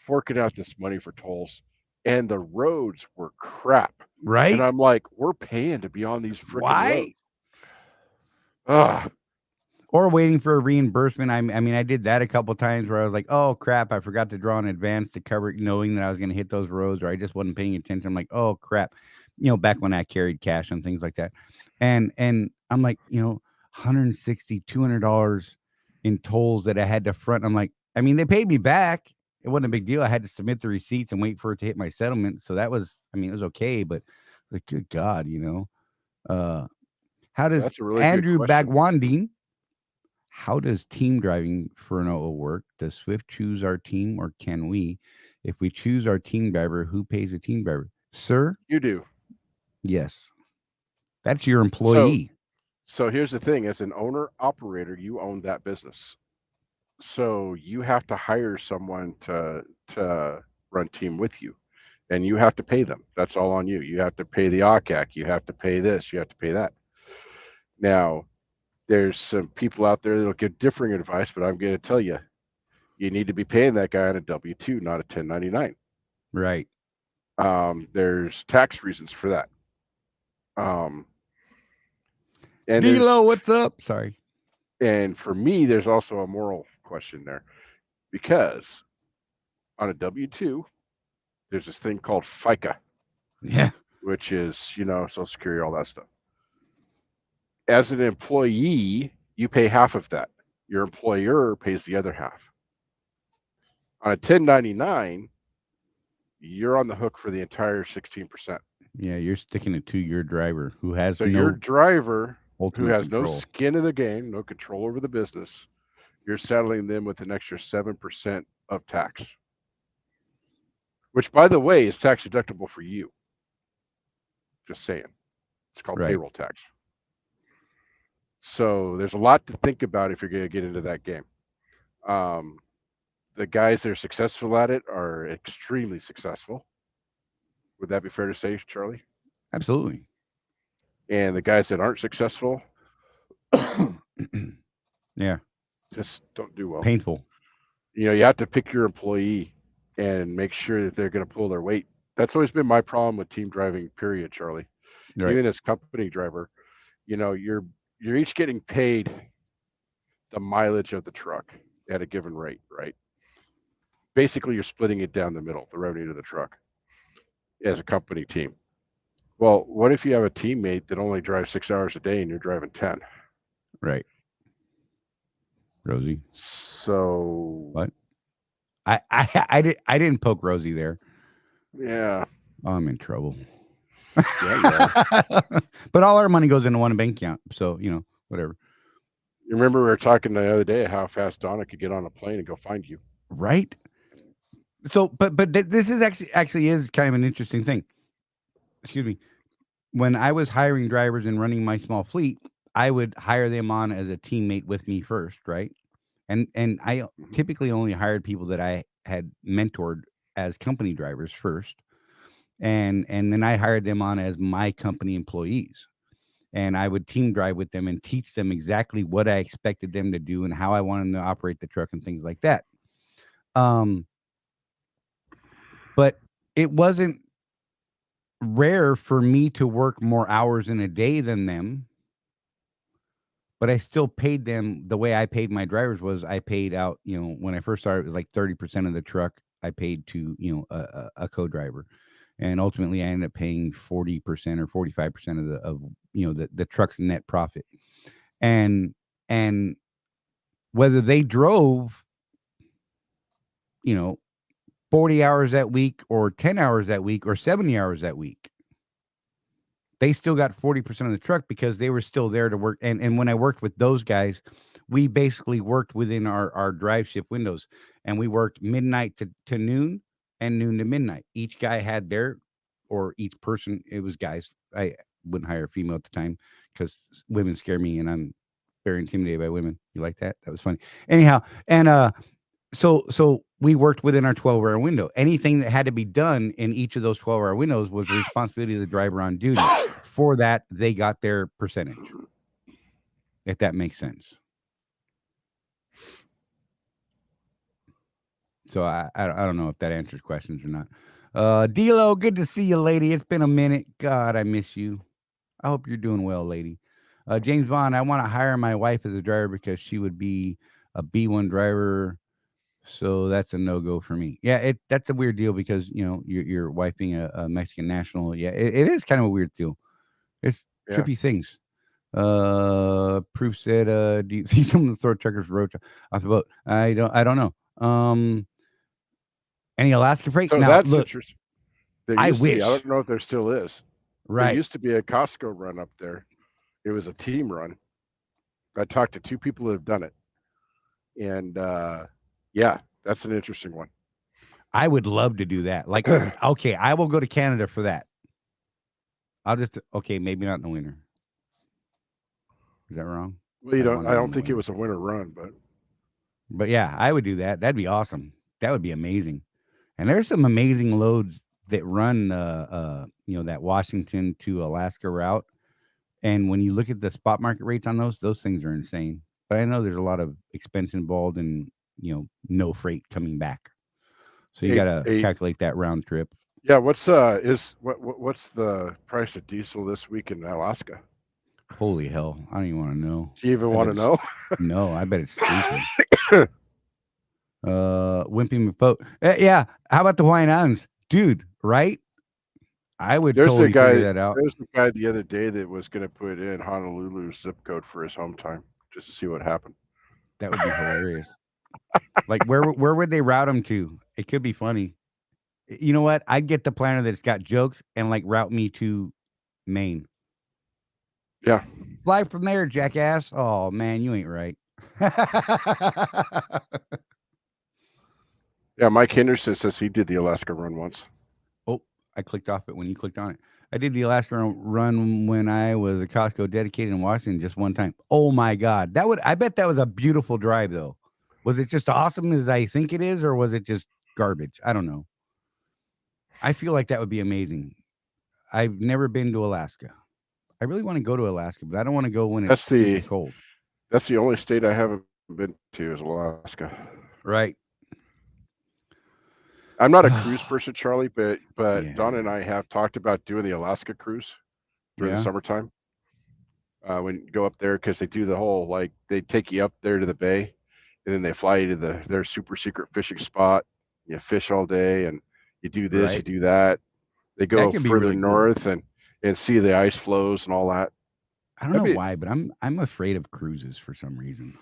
forking out this money for tolls, and the roads were crap. And Right? I'm like, we're paying to be on these freaking roads. Why? Ah, Or waiting for a reimbursement. I mean, I did that a couple times where I was like, "Oh crap, I forgot to draw in advance to cover it," knowing that I was going to hit those roads, or I just wasn't paying attention. I'm like, "Oh crap," back when I carried cash and things like that, and I'm like, $160, $200 in tolls that I had to front. I'm like, I mean, they paid me back. It wasn't a big deal. I had to submit the receipts and wait for it to hit my settlement, so that was, I mean, it was okay. But like, good God, uh, how does that's a really good Andrew question. Bagwandine? How does team driving for an OO work? Does Swift choose our team, or can we? If we choose our team driver, who pays the team driver? Sir, You do. yes. That's your So employee. so here's the thing: as an owner operator, you own that business. So you have to hire someone to run team with you, and you have to pay them. That's all on you. You have to pay the OCAC. You have to pay this. You have to pay that. Now, there's some people out there that'll give differing advice, but I'm going to tell you, you need to be paying that guy on a W-2, not a 1099. Right. There's tax reasons for that. Um, and D-Lo, what's up? Sorry. and for me, there's also a moral question there because on a W-2, there's this thing called FICA, Yeah. which is, Social Security, all that stuff. As an employee, you pay half of that. Your employer pays the other half. On a 1099, you're on the hook for the entire 16%. Yeah, you're sticking it to your driver who has So your no driver who ultimate has no control. skin in the game, no control over the business, you're saddling them with an extra 7% of tax, which, by the way, is tax deductible for you. Just saying. It's called Right. payroll tax. So there's a lot to think about if you're going to get into that game. The guys that are successful at it are extremely successful. Would that be fair to say, Charlie? Absolutely. And the guys that aren't successful, Yeah. just don't do well. Painful. You have to pick your employee and make sure that they're going to pull their weight. That's always been my problem with team driving, period, Charlie. Right. Even as company driver, you're each getting paid the mileage of the truck at a given rate, right? Basically, you're splitting it down the middle, the revenue to the truck, as a company team. Well, what if you have a teammate that only drives 6 hours a day and you're driving 10? Right. Rosie. So What? I didn't poke Rosie there. Yeah. Oh, I'm in trouble. Yeah, But all our money goes into one bank account. So, whatever. You remember we were talking the other day how fast Donna could get on a plane and go find you. Right. So, but this is actually is kind of an interesting thing. Excuse me. When I was hiring drivers and running my small fleet, I would hire them on as a teammate with me first, right? And I typically only hired people that I had mentored as company drivers first. And then I hired them on as my company employees. And I would team drive with them and teach them exactly what I expected them to do and how I wanted them to operate the truck and things like that. But it wasn't rare for me to work more hours in a day than them, but I still paid them the way I paid my drivers was I paid out, when I first started, it was like 30% of the truck I paid to, a co-driver. And ultimately I ended up paying 40% or 45% of the truck's net profit. And whether they drove, 40 hours that week or 10 hours that week or 70 hours that week, they still got 40% of the truck because they were still there to work. And when I worked with those guys, we basically worked within our drive shift windows, and we worked midnight to noon and noon to midnight. Each guy had or each person, it was guys. I wouldn't hire a female at the time because women scare me and I'm very intimidated by women. You like that? That was funny. Anyhow. And, so we worked within our 12-hour window. Anything that had to be done in each of those 12-hour windows was the responsibility of the driver on duty. For that, they got their percentage, if that makes sense. So I don't know if that answers questions or not. D-Lo, good to see you, lady. It's been a minute. God, I miss you. I hope you're doing well, lady. James Vaughn, I want to hire my wife as a driver because she would be a B1 driver. So that's a no-go for me. Yeah, that's a weird deal because, your wife being a Mexican national. Yeah, it is kind of a weird deal. It's trippy things. Proof said, do you see some of the throw truckers road off the boat? I don't know. Any Alaska freight? So now, that's look, interesting. There used to be, I don't know if there still is. Right. There used to be a Costco run up there. It was a team run. I talked to 2 people that have done it. And yeah, that's an interesting one. I would love to do that. Like, okay, I will go to Canada for that. Maybe not in the winter. Is that wrong? Well, I don't think it was a winter run, but yeah, I would do that. That'd be awesome. That would be amazing. And there's some amazing loads that run, that Washington to Alaska route. And when you look at the spot market rates on those things are insane. But I know there's a lot of expense involved and, no freight coming back. So you got to calculate that round trip. Yeah, what's the price of diesel this week in Alaska? Holy hell! I don't even want to know. Do you even I want bet to it's know? no. I bet it's stupid. Wimpy McPoat. Yeah. How about the Hawaiian Islands, dude? Right? I would There's a totally figure guy. that out. There's a guy the other day that was going to put in Honolulu's zip code for his home time just to see what happened. That would be hilarious. Like where would they route them to? It could be funny. You know what? I'd get the planner that's got jokes and like route me to Maine. Yeah, Fly from there, jackass. Oh man, you ain't right. yeah. Mike Henderson says he did the Alaska run once. Oh, I clicked off it when you clicked on it. I did the Alaska run when I was a Costco dedicated in Washington just one time. Oh my God. I bet that was a beautiful drive though. Was it just awesome as I think it is, or was it just garbage? I don't know. I feel like that would be amazing. I've never been to Alaska. I really want to go to Alaska, but I don't want to go when it's That's super the cold. that's the only state I haven't been to is Alaska. Right. I'm not a cruise person, Charlie, but Don and Yeah. I have talked about doing the Alaska cruise during the Yeah. summertime. When you go up there, because they do the whole like they take you up there to the bay, and then they fly you to their super secret fishing spot. You fish all day, and you do this, you Right. do that. They That go could be further really cool. north and see the ice flows and all that. I don't That'd know be why, but I'm afraid of cruises for some reason.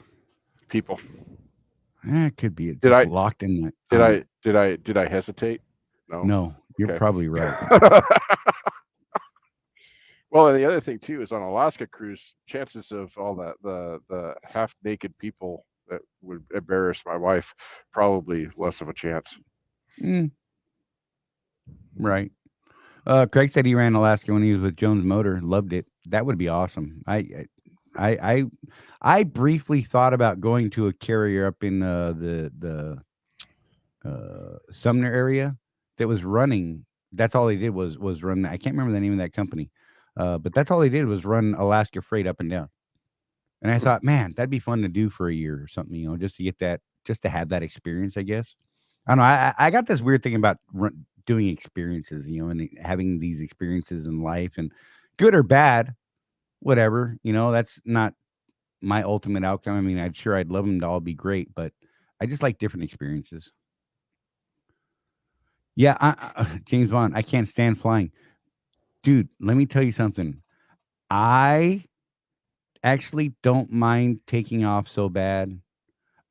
people. It could be it Did just I locked in that. did On I that. did I did I hesitate? No. No, you're Okay. probably right. Well, and the other thing too is on Alaska cruise, chances of all that the half naked people that would embarrass my wife, probably less of a chance. Mm, right. Craig said he ran Alaska when he was with Jones Motor. Loved it. That would be awesome. I, I, I briefly thought about going to a carrier up in the Sumner area that was running. That's all they did was run. I can't remember the name of that company, but that's all they did was run Alaska freight up and down. And I Hmm. thought, man, that'd be fun to do for a year or something, just to get that, just to have that experience, I guess. I don't know. I got this weird thing about doing experiences, and having these experiences in life, and good or bad, whatever. That's not my ultimate outcome. I mean, I'd love them to all be great, but I just like different experiences. Yeah, James Bond. I can't stand flying, dude. Let me tell you something. I actually don't mind taking off so bad.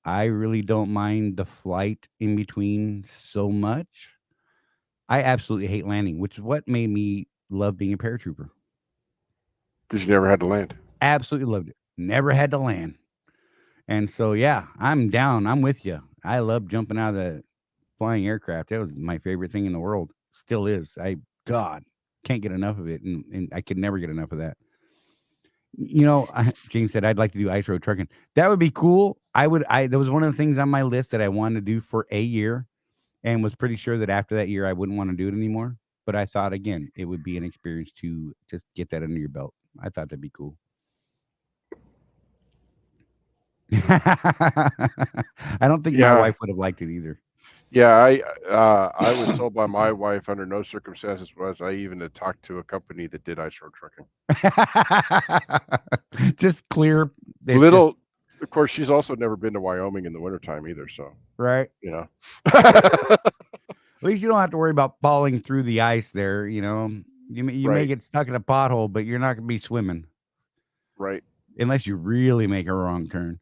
I really don't mind the flight in between so much. I absolutely hate landing, which is what made me love being a paratrooper. Because you never had to land. Absolutely loved it. Never had to land. And so, yeah, I'm down. I'm with you. I love jumping out of the flying aircraft. That was my favorite thing in the world. Still is. God, can't get enough of it. And I could never get enough of that. James said I'd like to do ice road trucking. That would be cool. That was one of the things on my list that I wanted to do for a year, and was pretty sure that after that year I wouldn't want to do it anymore. But I thought again, it would be an experience to just get that under your belt. I thought that'd be cool. I don't think my Yeah, wife would have liked it either. yeah. I was told by my wife under no circumstances was I even to talk to a company that did ice road trucking. Just clear. There's just Little, of course, she's also never been to Wyoming in the wintertime either. So right. you know. At least you don't have to worry about falling through the ice there. You may Right, get stuck in a pothole, but you're not going to be swimming right. unless you really make a wrong turn.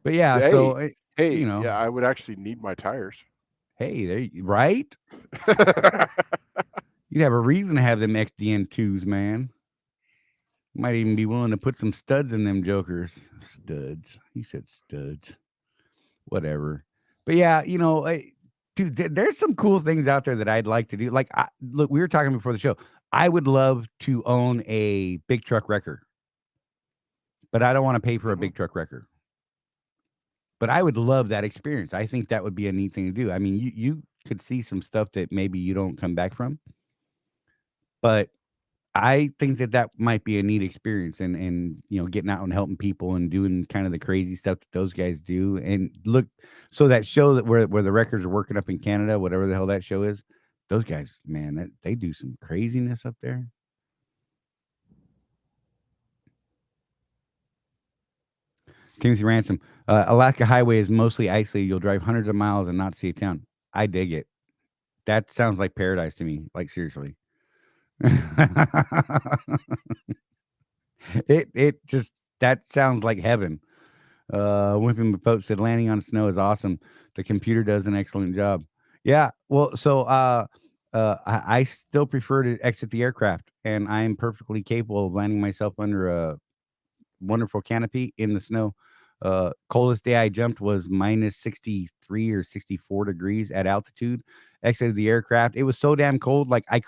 But yeah, Hey, so hey, yeah. I would actually need my tires. hey, right? You'd have a reason to have them XDN2s, man. Might even be willing to put some studs in them jokers. Studs. He said studs. Whatever. But yeah, dude, there's some cool things out there that I'd like to do. Like, look, we were talking before the show. I would love to own a big truck wrecker, but I don't want to pay for a Mhm. big truck wrecker. But I would love that experience. I think that would be a neat thing to do. I mean, you could see some stuff that maybe you don't come back from, but I think that might be a neat experience, and getting out and helping people and doing kind of the crazy stuff that those guys do. And look, so that show that where the records are working up in Canada, whatever the hell that show is, Those guys, man, they do some craziness up there. Timothy Ransom, Alaska Highway is mostly isolated. You'll drive hundreds of miles and not see a town. I dig it. That sounds like paradise to me. Like seriously. it just that sounds like heaven. Wimpy Pope said landing on snow is awesome. The computer does an excellent job. Yeah. Well, so I still prefer to exit the aircraft, and I am perfectly capable of landing myself under a wonderful canopy in the snow. Coldest day I jumped was minus 63 or 64 degrees at altitude. Exited the aircraft. It was so damn cold. Like I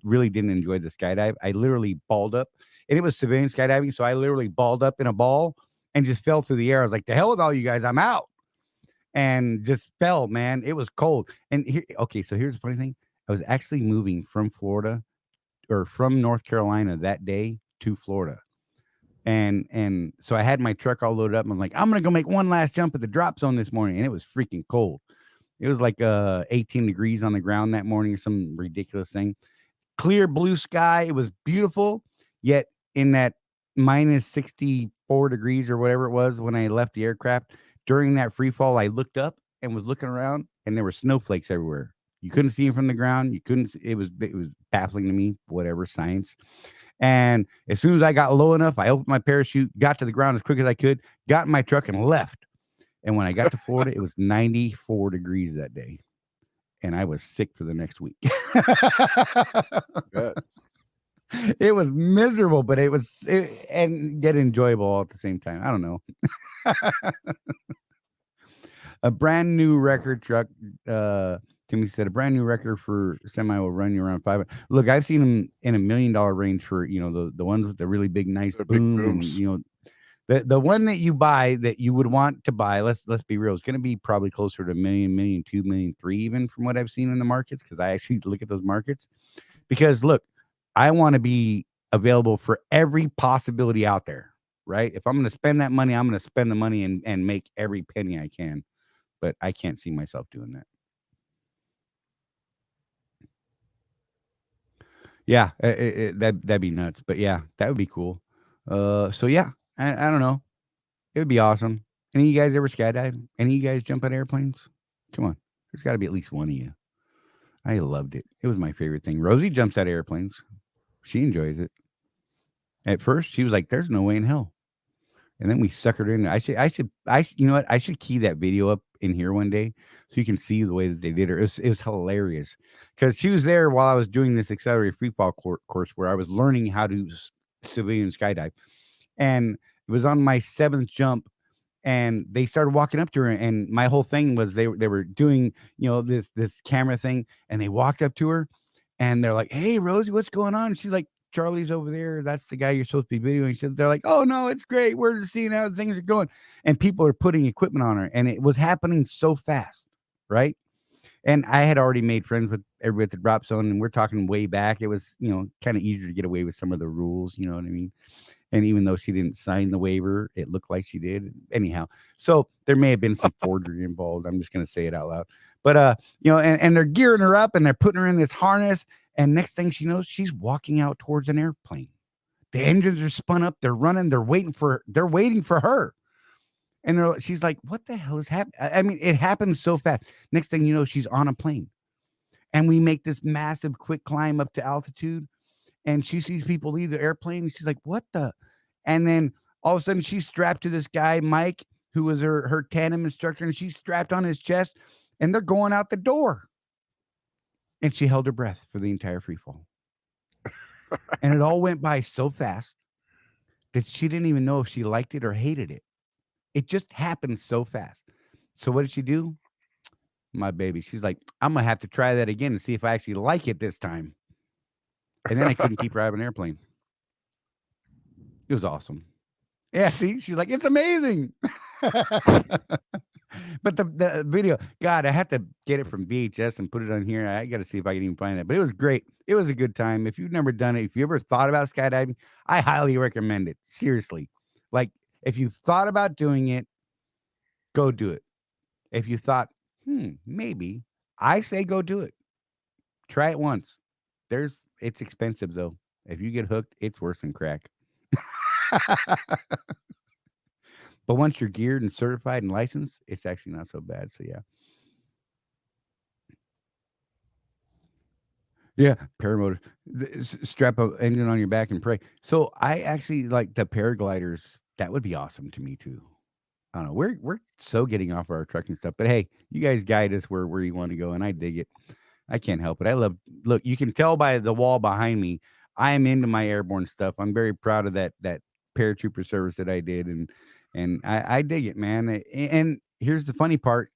really didn't enjoy the skydive. I literally balled up, and it was civilian skydiving. So I literally balled up in a ball and just fell through the air. I was like, the hell with all you guys, I'm out. And just fell, man. It was cold. And okay, so here's the funny thing. I was actually moving from Florida or from North Carolina that day to Florida. And so I had my truck all loaded up. And I'm like, I'm gonna go make one last jump at the drop zone this morning. And it was freaking cold. It was like 18 degrees on the ground that morning or some ridiculous thing. Clear blue sky. It was beautiful. Yet in that minus 64 degrees or whatever it was when I left the aircraft, during that free fall, I looked up and was looking around, and there were snowflakes everywhere. You couldn't see them from the ground. You couldn't. It was baffling to me. Whatever, science. And as soon as I got low enough, I opened my parachute, got to the ground as quick as I could, got in my truck, and left. And when I got to Florida, it was 94 degrees that day. And I was sick for the next week. Good. It was miserable, but and yet enjoyable all at the same time. I don't know. A brand new record truck. Timmy said a brand new record for semi will run you around 5. Look, I've seen them in $1 million range for the ones with the really big, nice boom, and the one that you buy that you would want to buy. Let's be real. It's going to be probably closer to $1 million, $1.2 million, $1.3 million, even from what I've seen in the markets, because I actually look at those markets. Because look, I want to be available for every possibility out there, right? If I'm going to spend that money, I'm going to spend the money and make every penny I can. But I can't see myself doing that. Yeah, that'd be nuts. But yeah, that would be cool. So yeah, I don't know. It would be awesome. Any of you guys ever skydive? Any of you guys jump out of airplanes? Come on. There's got to be at least one of you. I loved it. It was my favorite thing. Rosie jumps out of airplanes. She enjoys it. At first, she was like, there's no way in hell. And then we suckered in. You know what? I should key that video up in here one day so you can see the way that they did her. It was hilarious because she was there while I was doing this accelerated free fall course where I was learning how to civilian skydive. And it was on my 7th jump, and they started walking up to her. And my whole thing was they were doing, this camera thing, and they walked up to her and they're like, hey, Rosie, what's going on? And she's like, Charlie's over there. That's the guy you're supposed to be videoing. They're like, oh no, it's great. We're just seeing how things are going. And people are putting equipment on her. And it was happening so fast, right? And I had already made friends with everybody at the drop zone, and we're talking way back. It was, kind of easier to get away with some of the rules, you know what I mean? And even though she didn't sign the waiver, it looked like she did. Anyhow, so there may have been some forgery involved. I'm just going to say it out loud. But, and they're gearing her up, and they're putting her in this harness. And next thing she knows, she's walking out towards an airplane. The engines are spun up. They're running. They're waiting for her. And she's like, what the hell is happening? I mean, it happened so fast. Next thing you know, she's on a plane. And we make this massive quick climb up to altitude. And she sees people leave the airplane. And she's like, what the? And then all of a sudden, she's strapped to this guy, Mike, who was her tandem instructor. And she's strapped on his chest. And they're going out the door. And she held her breath for the entire free fall. And it all went by so fast that she didn't even know if she liked it or hated it. It just happened so fast. So what did she do? My baby. She's like, I'm going to have to try that again and see if I actually like it this time. And then I couldn't keep her out of an airplane. It was awesome. Yeah, see? She's like, it's amazing. But the video, God, I had to get it from VHS and put it on here. I got to see if I can even find that. But it was great. It was a good time. If you've never done it, if you ever thought about skydiving, I highly recommend it. Seriously. Like, if you've thought about doing it, go do it. If you thought, maybe, I say go do it. Try it once. It's expensive though. If you get hooked, it's worse than crack. But once you're geared and certified and licensed, it's actually not so bad. So yeah. Yeah, paramotor. Strap a engine on your back and pray. So I actually like the paragliders. That would be awesome to me too. I don't know. We're so getting off our trucking stuff, but hey, you guys guide us where you want to go, and I dig it. I can't help it. I love. Look, you can tell by the wall behind me. I am into my airborne stuff. I'm very proud of that paratrooper service that I did, and I dig it, man. And here's the funny part.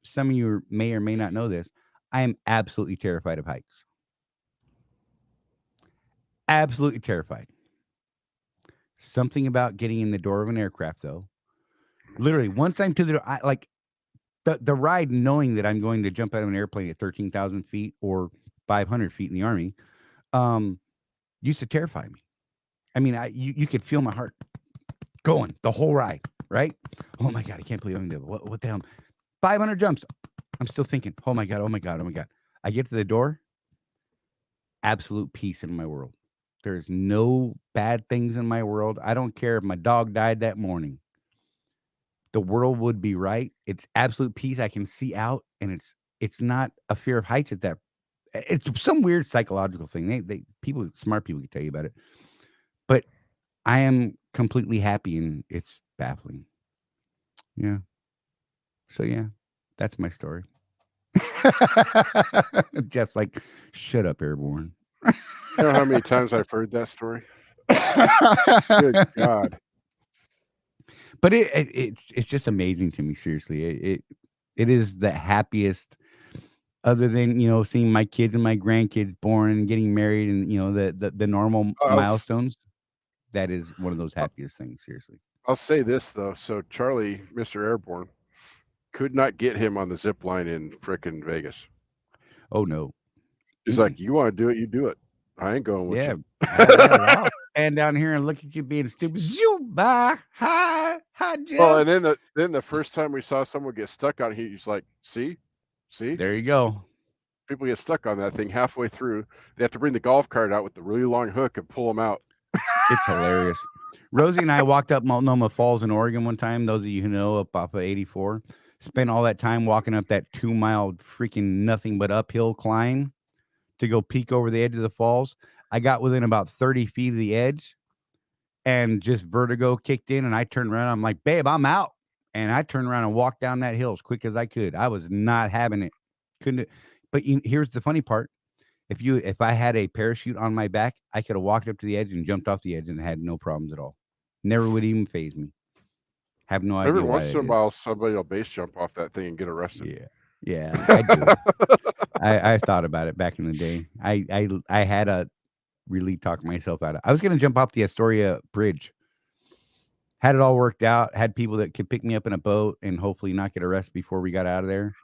Some of you may or may not know this. I am absolutely terrified of heights. Absolutely terrified. Something about getting in the door of an aircraft, though. Literally, once I'm to the door, like the ride, knowing that I'm going to jump out of an airplane at 13,000 feet or 500 feet in the Army, used to terrify me. I mean, you could feel my heart going the whole ride, right? Oh my God, I can't believe I'm doing what the hell? 500 jumps. I'm still thinking, oh my God, oh my God, oh my God. I get to the door, absolute peace in my world. There's no bad things in my world. I don't care if my dog died that morning. The world would be right. It's absolute peace. I can see out, and it's not a fear of heights at that. It's some weird psychological thing. People, smart people, can tell you about it. But I am completely happy, and it's baffling. Yeah. So yeah, that's my story. Jeff's like, shut up, airborne. You know how many times I've heard that story? Good God. But it's just amazing to me. Seriously, it is the happiest. Other than seeing my kids and my grandkids born and getting married, and the normal milestones, that is one of those happiest things. Seriously, I'll say this though. So Charley, Mr. Airborne, could not get him on the zip line in frickin' Vegas. Oh no. He's like, you want to do it, you do it. I ain't going with you. I'll stand down here and look at you being stupid. Bye. Hi, Jeff. Well, and then the first time we saw someone get stuck on it, he's like, see? There you go. People get stuck on that thing halfway through. They have to bring the golf cart out with the really long hook and pull them out. It's hilarious. Rosie and I walked up Multnomah Falls in Oregon one time. Those of you who know, up off of 84. Spent all that time walking up that 2-mile freaking nothing but uphill climb to go peek over the edge of the falls. I got within about 30 feet of the edge, and just vertigo kicked in, and I turned around. I'm like, babe, I'm out. And I turned around and walked down that hill as quick as I could. I was not having it. Couldn't. But here's the funny part. If I had a parachute on my back, I could have walked up to the edge and jumped off the edge and had no problems at all. Never would even faze me. Have no idea. Every once in a while, somebody will base jump off that thing and get arrested. Yeah, I do. I thought about it back in the day. I had to really talk myself out of it. I was going to jump off the Astoria Bridge. Had it all worked out. Had people that could pick me up in a boat and hopefully not get arrested before we got out of there.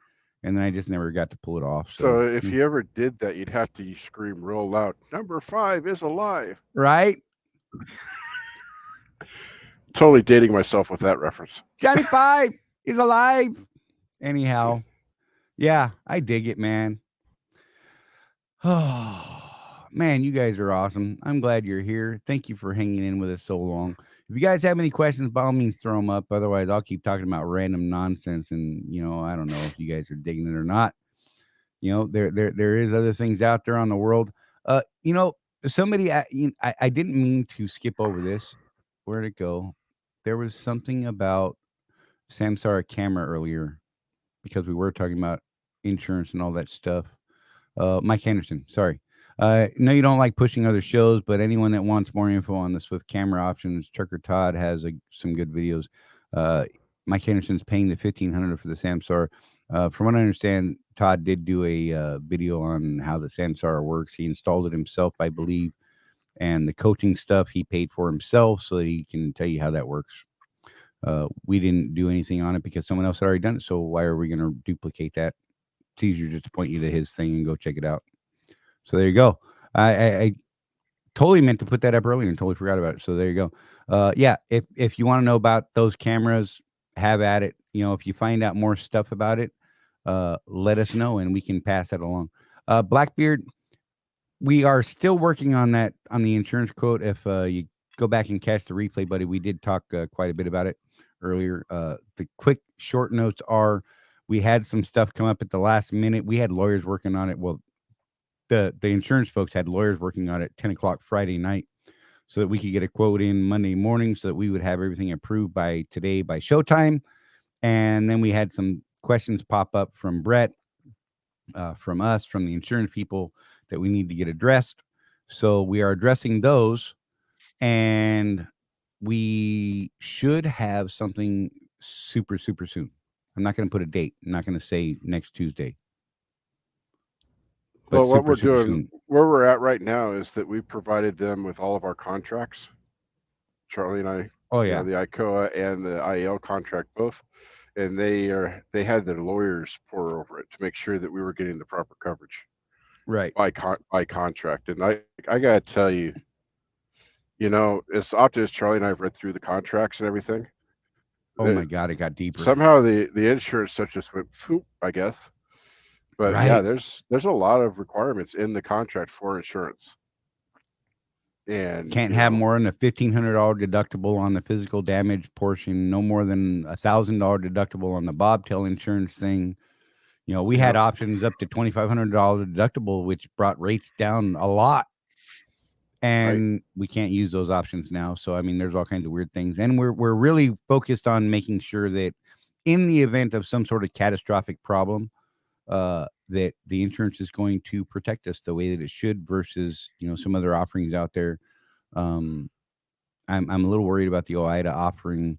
And then I just never got to pull it off. So if you ever did that, you'd have to scream real loud, "Number 5 is alive." Right? Totally dating myself with that reference. Johnny 5 is alive. Anyhow, yeah, I dig it, man. Oh, man, you guys are awesome. I'm glad you're here. Thank you for hanging in with us so long. If you guys have any questions, by all means, throw them up. Otherwise, I'll keep talking about random nonsense. And, I don't know if you guys are digging it or not. There is other things out there on the world. Somebody, I didn't mean to skip over this. Where'd it go? There was something about Samsara camera earlier, because we were talking about insurance and all that stuff. Mike Henderson, sorry. No, you don't like pushing other shows, but anyone that wants more info on the Swift camera options, Trucker Todd has some good videos. Mike Henderson's paying the $1,500 for the Samsara. From what I understand, Todd did do a video on how the Samsara works. He installed it himself, I believe, and the coaching stuff he paid for himself, so that he can tell you how that works. We didn't do anything on it because someone else had already done it, so why are we going to duplicate that? It's easier just to point you to his thing and go check it out. So there you go. I totally meant to put that up earlier and totally forgot about it. So there you go. Yeah, if you want to know about those cameras, have at it. If you find out more stuff about it, let us know and we can pass that along. Blackbeard, we are still working on that on the insurance quote. If you go back and catch the replay, buddy, we did talk quite a bit about it earlier. The quick short notes are we had some stuff come up at the last minute. We had lawyers working on it. Well, the insurance folks had lawyers working on it 10 o'clock Friday night so that we could get a quote in Monday morning so that we would have everything approved by today by showtime. And then we had some questions pop up from Brett, from us, from the insurance people that we need to get addressed. So we are addressing those, and we should have something super, super soon. I'm not going to put a date. I'm not going to say next Tuesday. But well, what we're doing, soon. Where we're at right now is that we provided them with all of our contracts. Charlie and I, oh yeah, the ICOA and the IAL contract both, and they had their lawyers pour over it to make sure that we were getting the proper coverage, right, by contract. And I gotta tell you, as often as Charlie and I have read through the contracts and everything, oh my God, it got deeper. Somehow the insurance stuff just went poop, I guess. But right. Yeah, there's a lot of requirements in the contract for insurance. And can't have more than a $1,500 deductible on the physical damage portion, no more than $1,000 deductible on the bobtail insurance thing. We had options up to $2,500 deductible, which brought rates down a lot. And we can't use those options now. So, I mean, there's all kinds of weird things. And we're really focused on making sure that in the event of some sort of catastrophic problem, that the insurance is going to protect us the way that it should versus, some other offerings out there. I'm a little worried about the OIDA offering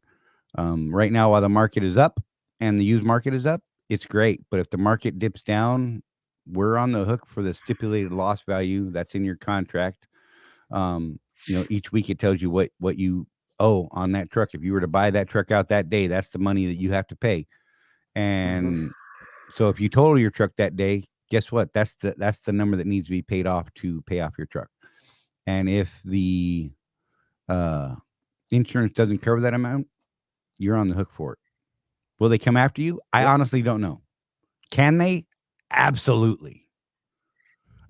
right now while the market is up and the used market is up. It's great. But if the market dips down, we're on the hook for the stipulated loss value that's in your contract. Each week it tells you what you owe on that truck. If you were to buy that truck out that day, that's the money that you have to pay. And so if you total your truck that day, guess what? That's the number that needs to be paid off to pay off your truck. And if the insurance doesn't cover that amount, you're on the hook for it. Will they come after you? I honestly don't know. Can they? Absolutely.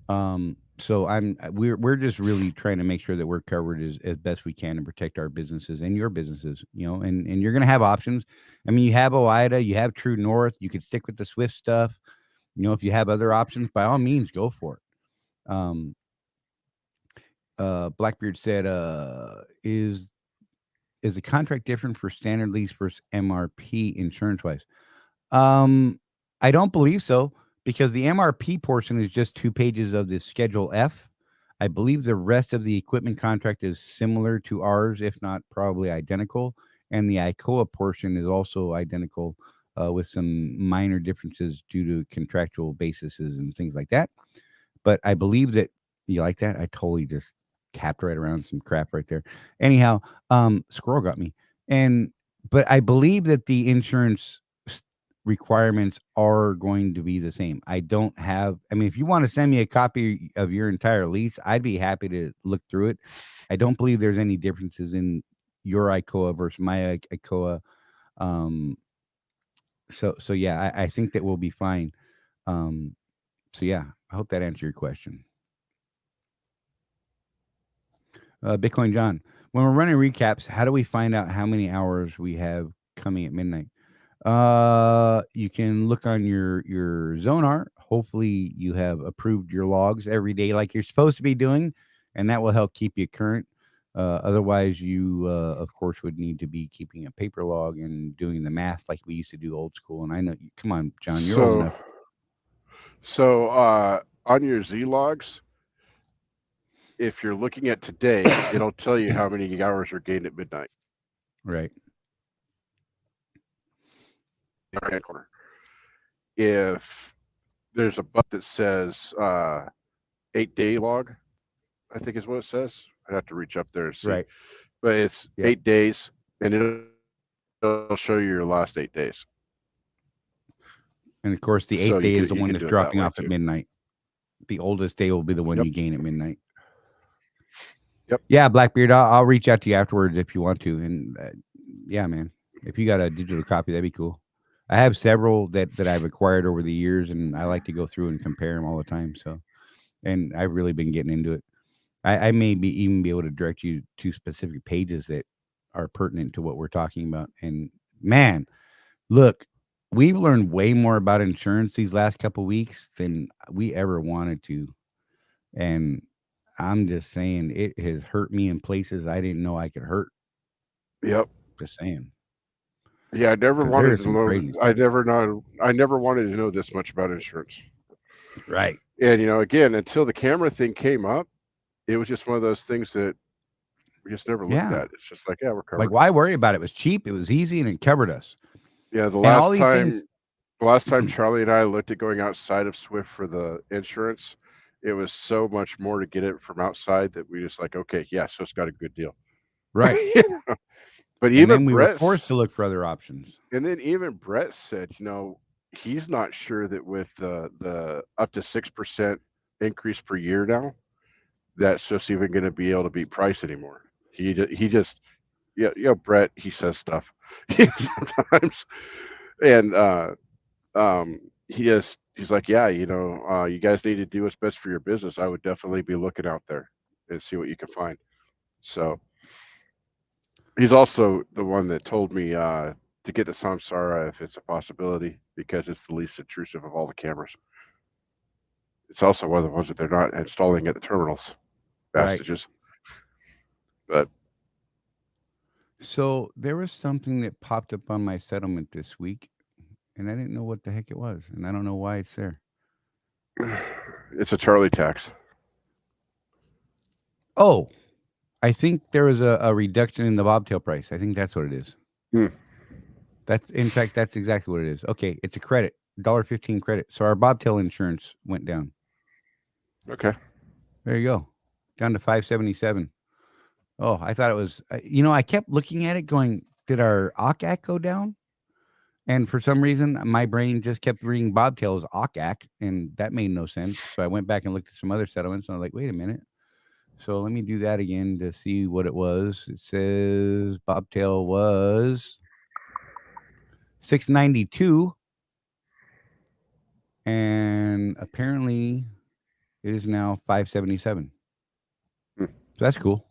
So we're just really trying to make sure that we're covered as best we can and protect our businesses and your businesses, and you're going to have options. I mean, you have OIDA, you have True North, you could stick with the Swift stuff. If you have other options, by all means, go for it. Blackbeard said, is the contract different for standard lease versus MRP insurance wise? I don't believe so, because the MRP portion is just 2 pages of the Schedule F. I believe the rest of the equipment contract is similar to ours, if not probably identical. And the ICOA portion is also identical, with some minor differences due to contractual bases and things like that. But I believe that you like that. I totally just capped right around some crap right there. Anyhow, squirrel got me. But I believe that the insurance requirements are going to be the same. If you want to send me a copy of your entire lease, I'd be happy to look through it. I don't believe there's any differences in your ICOA versus my ICOA. So yeah, I think that we'll be fine. So yeah, I hope that answered your question. Bitcoin John, when we're running recaps, how do we find out how many hours we have coming at midnight? You can look on your Zonar. Hopefully you have approved your logs every day like you're supposed to be doing, and that will help keep you current. Otherwise you of course would need to be keeping a paper log and doing the math like we used to do old school. And I know come on, John, you're old enough. So on your Z logs, if you're looking at today, it'll tell you how many hours are gained at midnight. Right. Right corner. If there's a button that says 8-day log, I think is what it says. I'd have to reach up there and see. Right. But it's 8 days, and it'll show you your last 8 days. And of course, the 8th day is the one that's dropping off at midnight. The oldest day will be the one you gain at midnight. Yep. Yeah, Blackbeard, I'll reach out to you afterwards if you want to. And yeah, man, if you got a digital copy, that'd be cool. I have several that I've acquired over the years, and I like to go through and compare them all the time. So, and I've really been getting into it. I may even be able to direct you to specific pages that are pertinent to what we're talking about. And man, look, we've learned way more about insurance these last couple weeks than we ever wanted to. And I'm just saying it has hurt me in places I didn't know I could hurt. Yep. Just saying. Yeah, I never Because there wanted is to some know. crazy stuff. I never wanted to know this much about insurance. Right. And again, until the camera thing came up, it was just one of those things that we just never looked Yeah. at. It's just like, yeah, we're Like, covered. why worry about it? It was cheap, it was easy, and it covered us. Yeah, And all these things. the last time Charlie and I looked at going outside of Swift for the insurance, it was so much more to get it from outside that we just like, okay, yeah, so it's got a good deal. Right. But And then we were forced to look for other options. And then even Brett said, he's not sure that with the up to 6% increase per year now, that's just even going to be able to beat price anymore. He just Brett, he says stuff sometimes, and he's like, yeah, you guys need to do what's best for your business. I would definitely be looking out there and see what you can find. So he's also the one that told me to get the Samsara if it's a possibility because it's the least intrusive of all the cameras. It's also one of the ones that they're not installing at the terminals, Bastages. But so there was something that popped up on my settlement this week, and I didn't know what the heck it was, and I don't know why it's there. it's a Charley tax. Oh, I think there was a reduction in the bobtail price. I think that's what it is. In fact, that's exactly what it is. Okay, it's a credit, $1.15 credit. So our bobtail insurance went down. Okay. There you go, down to $577. Oh, I thought it was. I kept looking at it, going, "Did our OCAC go down?" And for some reason, my brain just kept reading bobtail as OCAC, and that made no sense. So I went back and looked at some other settlements, and I was like, "Wait a minute." So let me do that again to see what it was. It says bobtail was 692, and apparently it is now 577. So that's cool.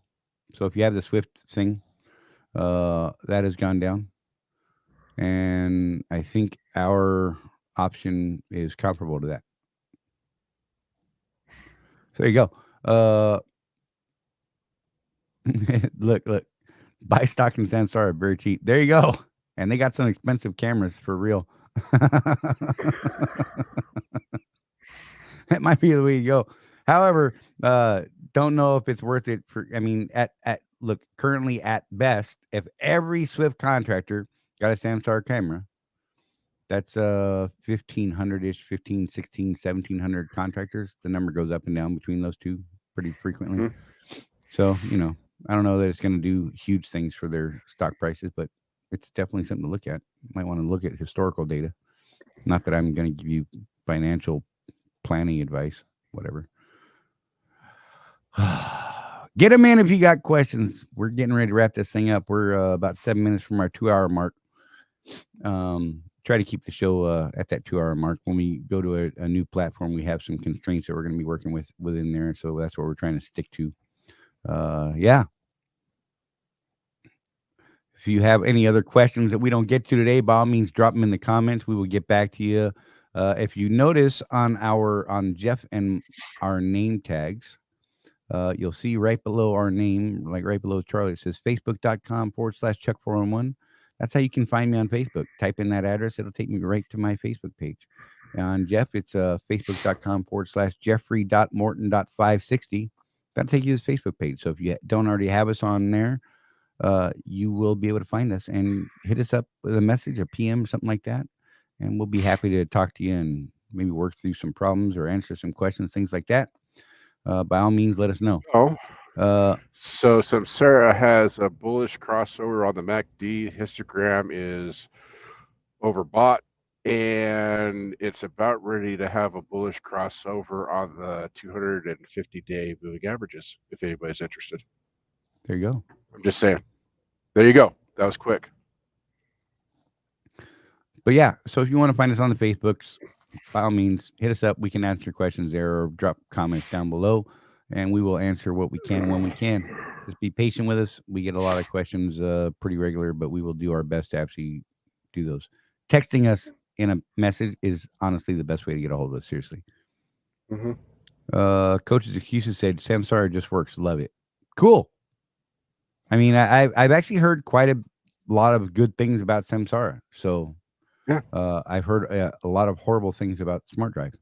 So if you have the Swift thing, that has gone down, and I think our option is comparable to that. So there you go. Look, buy stock in Samsara very cheap. There you go. And they got some expensive cameras for real. That might be the way to go. However, don't know if it's worth it for. I mean, look, currently at best, if every Swift contractor got a Samsara camera, that's 1,500-ish, 15, 16, 1,700 contractors. The number goes up and down between those two pretty frequently. So, I don't know that it's going to do huge things for their stock prices, but it's definitely something to look at. You might want to look at historical data. Not that I'm going to give you financial planning advice, whatever. Get them in if you got questions. We're getting ready to wrap this thing up. We're about 7 minutes from our 2-hour mark. Try to keep the show at that 2-hour mark. When we go to a new platform, we have some constraints that we're going to be working within there. So that's what we're trying to stick to. Yeah. If you have any other questions that we don't get to today, by all means, drop them in the comments. We will get back to you. If you notice on Jeff and our name tags, you'll see right below our name, like right below Charley, it says facebook.com/Chuck411. That's how you can find me on Facebook. Type in that address. It'll take me right to my Facebook page. On Jeff, it's facebook.com/Jeffrey.Morton.560. That'll take you to his Facebook page. So if you don't already have us on there, you will be able to find us and hit us up with a message, a PM, something like that. And we'll be happy to talk to you and maybe work through some problems or answer some questions, things like that. By all means, let us know. So Samsara has a bullish crossover on the MACD. Histogram is overbought, and it's about ready to have a bullish crossover on the 250-day moving averages, if anybody's interested. There you go. I'm just saying. There you go. That was quick. But yeah, so if you want to find us on the Facebooks, by all means, hit us up. We can answer your questions there or drop comments down below, and we will answer what we can when we can. Just be patient with us. We get a lot of questions pretty regular, but we will do our best to actually do those. Texting us in a message is honestly the best way to get a hold of us. Seriously. Mm-hmm. Coach's excuses said Samsara just works. Love it. Cool. I mean, I've actually heard quite a lot of good things about Samsara. So Yeah. I've heard a lot of horrible things about Smart Drive.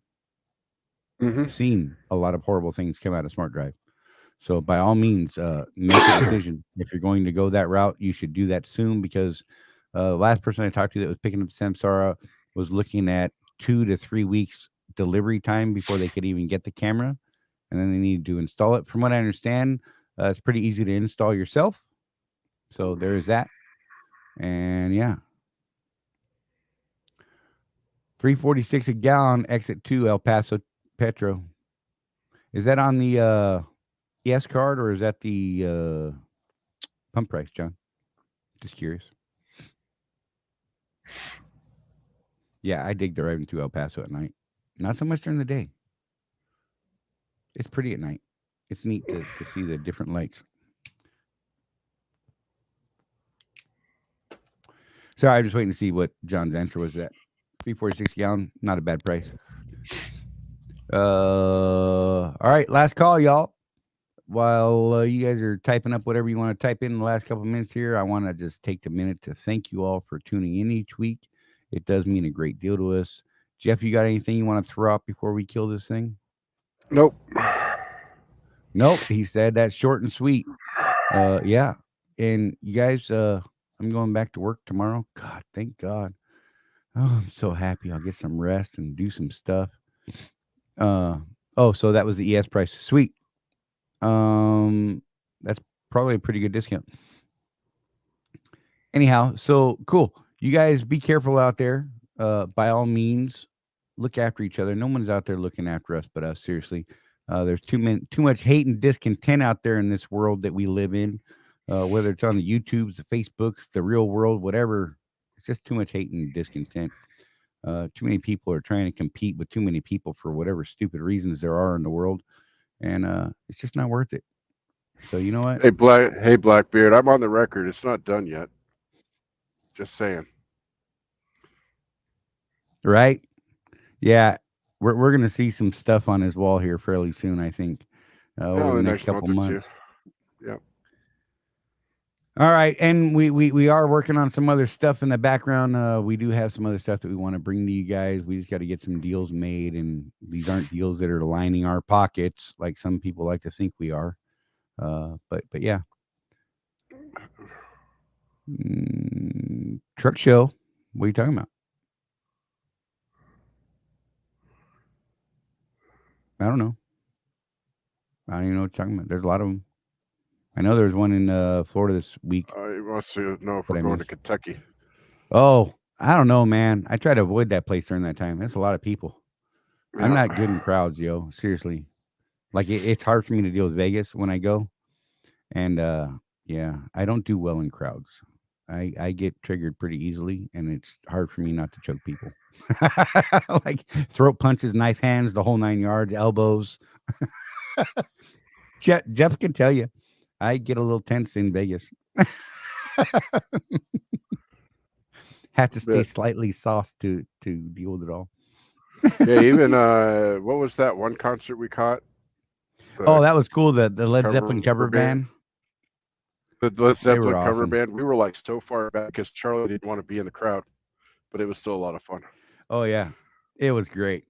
Mm-hmm. Seen a lot of horrible things come out of Smart Drive. So by all means, make a decision. If you're going to go that route, you should do that soon because last person I talked to that was picking up Samsara was looking at 2 to 3 weeks delivery time before they could even get the camera, and then they needed to install it. From what I understand, it's pretty easy to install yourself. So there is that. And yeah. 346 a gallon, exit 2, El Paso Petro. Is that on the ES card or is that the pump price, John? Just curious. Yeah, I dig driving through El Paso at night. Not so much during the day. It's pretty at night. It's neat to see the different lights. Sorry, I'm just waiting to see what John's answer was at. 346 gallon, not a bad price. All right, last call, y'all. While you guys are typing up whatever you want to type in the last couple of minutes here, I want to just take a minute to thank you all for tuning in each week. It does mean a great deal to us. Jeff, you got anything you want to throw out before we kill this thing? Nope. Nope. He said that's short and sweet. Yeah. And you guys, I'm going back to work tomorrow. God, thank God. Oh, I'm so happy. I'll get some rest and do some stuff. So that was the ES price. Sweet. That's probably a pretty good discount. Anyhow, so cool. You guys be careful out there. By all means, look after each other. No one's out there looking after us but us. Seriously, there's too much hate and discontent out there in this world that we live in. Whether it's on the YouTubes, the Facebooks, the real world, whatever, it's just too much hate and discontent. Too many people are trying to compete with too many people for whatever stupid reasons there are in the world, and it's just not worth it. So you know what? Hey Blackbeard, I'm on the record. It's not done yet. Just saying. Right? Yeah, we're gonna see some stuff on his wall here fairly soon. I think over the next couple months. Yeah. All right, and we are working on some other stuff in the background. We do have some other stuff that we want to bring to you guys. We just got to get some deals made, and these aren't deals that are lining our pockets like some people like to think we are. But yeah. Truck show. What are you talking about? I don't know. I don't even know what you're talking about. There's a lot of them. I know there's one in Florida this week. You want to know if we're going to Kentucky? Oh, I don't know, man. I try to avoid that place during that time. That's a lot of people. Yeah. I'm not good in crowds, yo. Seriously. Like it's hard for me to deal with Vegas when I go. And yeah, I don't do well in crowds. I get triggered pretty easily, and it's hard for me not to choke people. Like throat punches, knife hands, the whole 9 yards, elbows. Jeff can tell you, I get a little tense in Vegas. Have to stay slightly sauced to deal with it all. Yeah, even what was that one concert we caught? That was cool. The Led Zeppelin cover band. The Led Zeppelin cover band. We were like so far back because Charley didn't want to be in the crowd, but it was still a lot of fun. Oh yeah, it was great.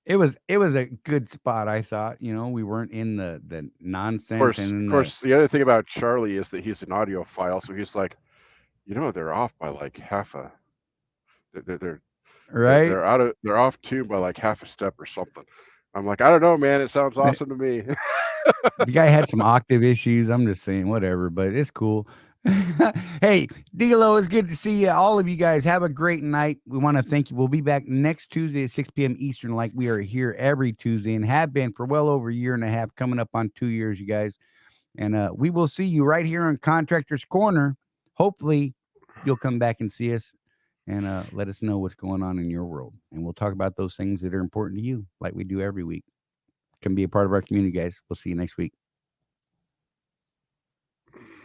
It was a good spot. I thought, we weren't in the nonsense. Of course, the other thing about Charley is that he's an audiophile, so he's like, they're off by like half a. They're right. They're off tune by like half a step or something. I'm like, I don't know, man. It sounds awesome to me. The guy had some octave issues. I'm just saying, whatever, but it's cool. Hey, D'Lo, it's good to see you. All of you guys have a great night. We want to thank you. We'll be back next Tuesday at 6 p.m. Eastern, like we are here every Tuesday and have been for well over a year and a half, coming up on 2 years, you guys. And we will see you right here on Contractors Corner. Hopefully, you'll come back and see us. and let us know what's going on in your world. And we'll talk about those things that are important to you, like we do every week. Come be a part of our community, guys. We'll see you next week.